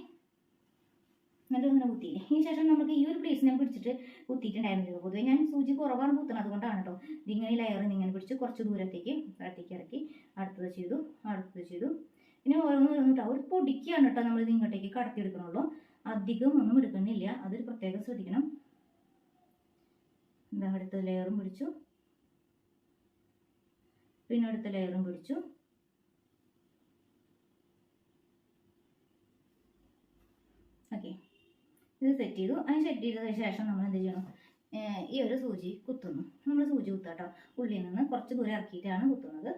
എന്നിട്ട് ഇങ്ങനെ കുത്തിയില്ലേ. ഇതിന് ശേഷം നമുക്ക് ഈ ഒരു പ്ലേസ് ഞാൻ പിടിച്ചിട്ട് കുത്തിയിട്ടുണ്ടായിരുന്നില്ല. പൊതുവെ ഞാൻ സൂചി കുറവാണ് കുത്തുന്നത്, അതുകൊണ്ടാണ് കേട്ടോ. ഇതിങ്ങനെ ലെയർ ഇങ്ങനെ പിടിച്ച് കുറച്ച് ദൂരത്തേക്ക് ഇറക്കി അടുത്തത് ചെയ്തു. പിന്നെ ഓരോന്ന് ഒരു പൊടിക്കാണ് കേട്ടോ നമ്മൾ ഇത് ഇങ്ങോട്ടേക്ക് കടത്തിയെടുക്കണുള്ളൂ. അധികം ഒന്നും എടുക്കുന്നില്ല, അതൊരു പ്രത്യേകം ശ്രദ്ധിക്കണം. എന്താ അടുത്ത ലെയറും പിടിച്ചു, പിന്നെ അടുത്ത ലെയറും പിടിച്ചു. ഓക്കെ, ഇത് സെറ്റ് ചെയ്തു. അതിന് സെറ്റ് ചെയ്തതിന് ശേഷം നമ്മൾ എന്ത് ചെയ്യണം, ഈ ഒരു സൂചി കുത്തുന്നു. നമ്മൾ സൂചി കുത്താട്ടോ, ഉള്ളിൽ നിന്ന് കുറച്ച് ദൂരം ഇറക്കിയിട്ടാണ് കുത്തുന്നത്.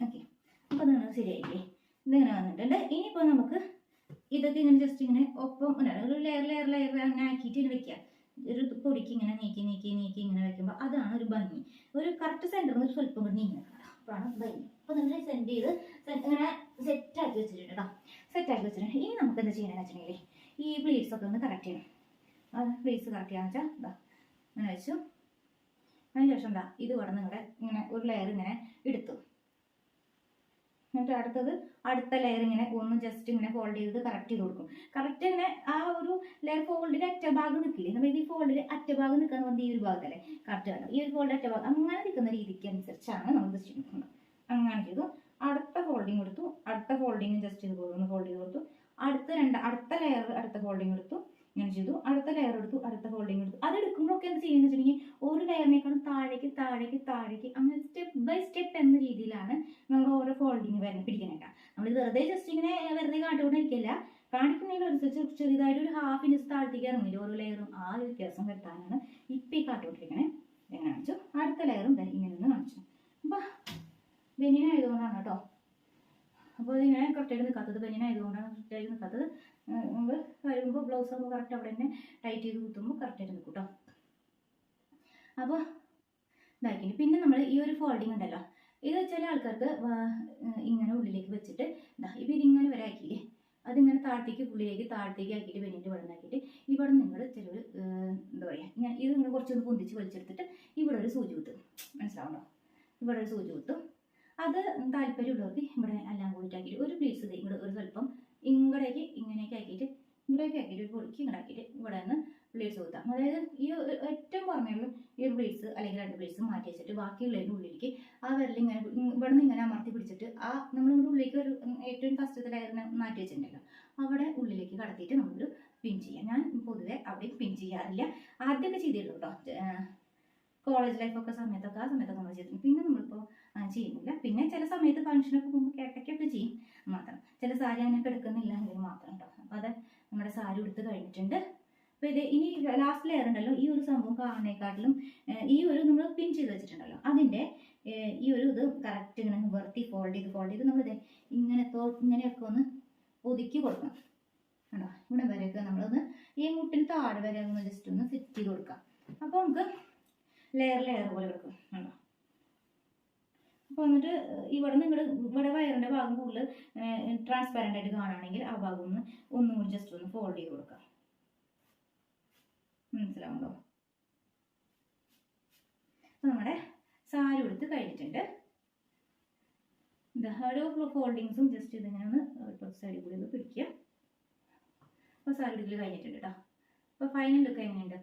ഓക്കെ, അപ്പോൾ നിങ്ങൾ ശരിയായില്ലേ, ഇതിങ്ങനെ വന്നിട്ടുണ്ട്. ഇനിയിപ്പോൾ നമുക്ക് ഇതൊക്കെ ഇങ്ങനെ ജസ്റ്റ് ഇങ്ങനെ ഒപ്പം ഒരു ലെയർ അങ്ങനെ ആക്കിയിട്ട് വെക്കുക. ഒരു പൊടിക്ക് ഇങ്ങനെ നീക്കി ഇങ്ങനെ വെക്കുമ്പോൾ അതാണ് ഒരു ഭംഗി. ഒരു കറക്റ്റ് സെൻറ്ററിൽ നിന്ന് സ്വല്പം കൂടി നീങ്ങണം, അപ്പോഴാണ് ഭംഗി. അപ്പോൾ നമ്മൾ സെൻഡ് ചെയ്ത് ഇങ്ങനെ സെറ്റാക്കി വെച്ചിട്ടുണ്ട് കേട്ടോ. സെറ്റാക്കി വെച്ചിട്ടുണ്ട്. ഇനി നമുക്ക് എന്താ ചെയ്യണമെന്ന് വെച്ചിട്ടുണ്ടെങ്കിൽ ഈ പ്ലീറ്റ്സ് ഒക്കെ ഒന്ന് കറക്റ്റ് ചെയ്യണം. പ്ലീറ്റ്സ് കറക്റ്റ് ചെയ്യാന്ന് വെച്ചാൽ ഇതാ ഇങ്ങനെ വെച്ചു. അതിനുശേഷം എന്താ ഇത് ഇവിടെ നിങ്ങളുടെ ഇങ്ങനെ ഒരു ലെയർ ഇങ്ങനെ എടുത്തു. എന്നിട്ട് അടുത്ത ലെയർ ഇങ്ങനെ ഒന്ന് ജസ്റ്റ് ഇങ്ങനെ ഫോൾഡ് ചെയ്ത് കറക്റ്റ് ചെയ്ത് കൊടുക്കും. കറക്റ്റ് ഇങ്ങനെ ആ ഒരു ലെയർ ഫോൾഡിൽ അറ്റഭാഗം നിൽക്കില്ലേ, നമ്മൾ ഈ ഫോൾഡിൽ അറ്റഭാഗം നിൽക്കാൻ വന്ന് ഈ ഒരു ഭാഗത്തല്ലേ കറക്റ്റ് വേണം. ഈ ഒരു ഫോൾഡ് അറ്റഭാഗം അങ്ങനെ നിൽക്കുന്ന രീതിക്ക് അനുസരിച്ചാണ് നമ്മൾ ചെയ്യുന്നത്. അങ്ങനെ ചെയ്തു. അടുത്ത ഫോൾഡിങ് എടുത്തു, അടുത്ത ഫോൾഡിങ് ജസ്റ്റ് ഇത് ഒന്ന് ഫോൾഡ് ചെയ്ത് കൊടുത്തു. അടുത്ത ലെയർ അടുത്ത ഫോൾഡിങ് എടുത്തു, ഇങ്ങനെ ചെയ്തു. അടുത്ത ലെയർ എടുത്തു, അടുത്ത ഫോൾഡിങ് എടുത്തു. അത് എടുക്കുമ്പോഴൊക്കെ എന്ത് ചെയ്യുന്നത് വെച്ചിട്ടുണ്ടെങ്കിൽ ഒരു ലെയറിനേക്കാളും താഴേക്ക് അങ്ങനെ സ്റ്റെപ്പ് ബൈ സ്റ്റെപ്പ് എന്ന രീതിയിലാണ് നമ്മൾ ഓരോ ഫോൾഡിങ് പിടിക്കാനായിട്ട്. നമ്മൾ വെറുതെ ജസ്റ്റ് ഇങ്ങനെ വെറുതെ കാട്ടുകൊണ്ടിരിക്കില്ല, കാണിക്കുന്നതിനനുസരിച്ച് ചെറുതായിട്ട് ഒരു 1/2 ഇഞ്ച് താഴത്തേക്ക് ഇറങ്ങില്ല ഓരോ ലെയറും. ആ ഒരു വ്യത്യാസം വരുത്താനാണ് ഇപ്പം ഈ കാട്ടുകൊണ്ടിരിക്കണേ. ഞാൻ കാണിച്ചു. അടുത്ത ലെയറും ഇങ്ങനെ ഒന്ന് കാണിച്ചു. അപ്പം ബനിയനായതുകൊണ്ടാണ് കേട്ടോ. അപ്പോൾ ഇതിങ്ങനെ കറക്റ്റായിട്ട് നിൽക്കാത്തത്, ബനിയനായതുകൊണ്ടാണ് കറക്റ്റായിട്ട് നിൽക്കാത്തത്. നമ്മൾ വരുമ്പോൾ ബ്ലൗസ് ആകുമ്പോൾ കറക്റ്റ് അവിടെ തന്നെ ടൈറ്റ് ചെയ്ത് കുത്തുമ്പോൾ കറക്റ്റായിട്ട് നിൽക്കും കേട്ടോ. അപ്പോൾ ഇതാക്കിയിട്ട് പിന്നെ നമ്മൾ ഈ ഒരു ഫോൾഡിങ് ഉണ്ടല്ലോ, ഇത് ചില ആൾക്കാർക്ക് ഇങ്ങനെ ഉള്ളിലേക്ക് വെച്ചിട്ട് ഇതാ ഇപ്പോൾ ഇതിങ്ങനെ വരെ ആക്കിയില്ലേ, അതിങ്ങനെ താഴത്തേക്ക് പുള്ളിലേക്ക് താഴത്തേക്ക് ആക്കിയിട്ട് ബനിയൻ്റെ ഇവിടെ നിന്നാക്കിയിട്ട് ഇവിടെ നിങ്ങൾ ചിലർ എന്താ പറയുക ഞാൻ ഇത് നിങ്ങൾ കുറച്ചൊന്ന് പൊന്തിച്ച് വലിച്ചെടുത്തിട്ട് ഇവിടെ ഒരു സൂചി കുത്തും. മനസ്സിലാവണ്ടോ? ഇവിടെ ഒരു സൂചി കുത്തും. അത് താല്പര്യമുള്ളവർക്ക് ഇവിടെ എല്ലാം കൂടിയിട്ടാക്കിയിട്ട് ഒരു പീസ് ഇവിടെ ഒരു സ്വല്പം ഇങ്ങടേക്ക് ഇങ്ങനെയൊക്കെ ആക്കിയിട്ട് ഇങ്ങനെയൊക്കെ ആക്കിയിട്ട് ഒരു പൊടിക്ക് ഇങ്ങനെ ആക്കിയിട്ട് ഇവിടെ നിന്ന് പ്ലേറ്റ്സ് കുത്താം. അതായത് ഈ ഏറ്റവും പുറമേയുള്ള ഈ ഒരു പ്ലേറ്റ്സ് അല്ലെങ്കിൽ 2 പ്ലേറ്റ്സ് മാറ്റി വെച്ചിട്ട് ബാക്കിയുള്ളതിൻ്റെ ഉള്ളിലേക്ക് ആ വിരലിങ്ങനെ ഇവിടെ നിന്ന് ഇങ്ങനെ അമർത്തി പിടിച്ചിട്ട് ആ നമ്മളിവിടെ ഉള്ളിലേക്ക് ഒരു ഏറ്റവും ഫസ്റ്റത്തെ ലെയറിനെ മാറ്റി വെച്ചിട്ടുണ്ടല്ലോ അവിടെ ഉള്ളിലേക്ക് കടത്തിയിട്ട് നമ്മളൊരു പിൻ ചെയ്യാം. ഞാൻ പൊതുവെ അവിടെ പിൻ ചെയ്യാറില്ല. ആദ്യമൊക്കെ ചെയ്തിട്ടുള്ളൂ കേട്ടോ, കോളേജ് ലൈഫൊക്കെ സമയത്തൊക്കെ ആ സമയത്തൊക്കെ നമ്മൾ ചെയ്തിട്ടുണ്ട്. പിന്നെ നമ്മളിപ്പോൾ ചെയ്യുന്നില്ല. പിന്നെ ചില സമയത്ത് ഫംഗ്ഷനൊക്കെ പോകുമ്പോൾ കേട്ടൊക്കെ ചെയ്യും മാത്രം. ചില സാരി അങ്ങനെയൊക്കെ എടുക്കുന്നില്ല എങ്കിൽ മാത്രം കേട്ടോ. അപ്പോൾ അത് നമ്മുടെ സാരി എടുത്ത് കഴിഞ്ഞിട്ടുണ്ട്. അപ്പോൾ ഇത് ഇനി ലാസ്റ്റ് ലെയർ ഉണ്ടല്ലോ, ഈ ഒരു സംഭവം കാണുന്നേക്കാട്ടിലും ഈ ഒരു നമ്മൾ പിൻ ചെയ്ത് വെച്ചിട്ടുണ്ടല്ലോ അതിൻ്റെ ഈ ഒരു ഇത് കറക്റ്റ് ഇങ്ങനെ നിവർത്തി ഫോൾഡ് ചെയ്ത് നമ്മളിത് ഇങ്ങനെയൊക്കെ ഒന്ന് ഒതുക്കി കൊടുക്കണം കേട്ടോ. ഇവിടെ വരെയൊക്കെ നമ്മളൊന്ന് ഈ മുട്ടിന് താഴെ വരെ ഒന്ന് ജസ്റ്റ് ഒന്ന് സെറ്റ് ചെയ്ത് കൊടുക്കാം. അപ്പോൾ നമുക്ക് ലെയർ പോലെ എടുക്കും കേട്ടോ. അപ്പോൾ എന്നിട്ട് ഇവിടെ വയറിൻ്റെ ഭാഗം കൂടുതൽ ട്രാൻസ്പാരൻ്റ് ആയിട്ട് കാണുകയാണെങ്കിൽ ആ ഭാഗം ഒന്നും കൂടി ജസ്റ്റ് ഒന്ന് ഫോൾഡ് ചെയ്ത് കൊടുക്കാം. മനസ്സിലാവുണ്ടോ? അപ്പോൾ നമ്മുടെ സാരി എടുത്ത് കഴിഞ്ഞിട്ടുണ്ട്. ഓരോ ഫോൾഡിങ്സും ജസ്റ്റ് ഇതിങ്ങനെ ഒന്ന് സൈഡിൽ കൂടി ഒന്ന് പിടിക്കുക. അപ്പോൾ സാരി എടുക്കൽ കഴിഞ്ഞിട്ടുണ്ട് കേട്ടോ. അപ്പോൾ ഫൈനൽ ലുക്ക് എങ്ങനെയുണ്ട്?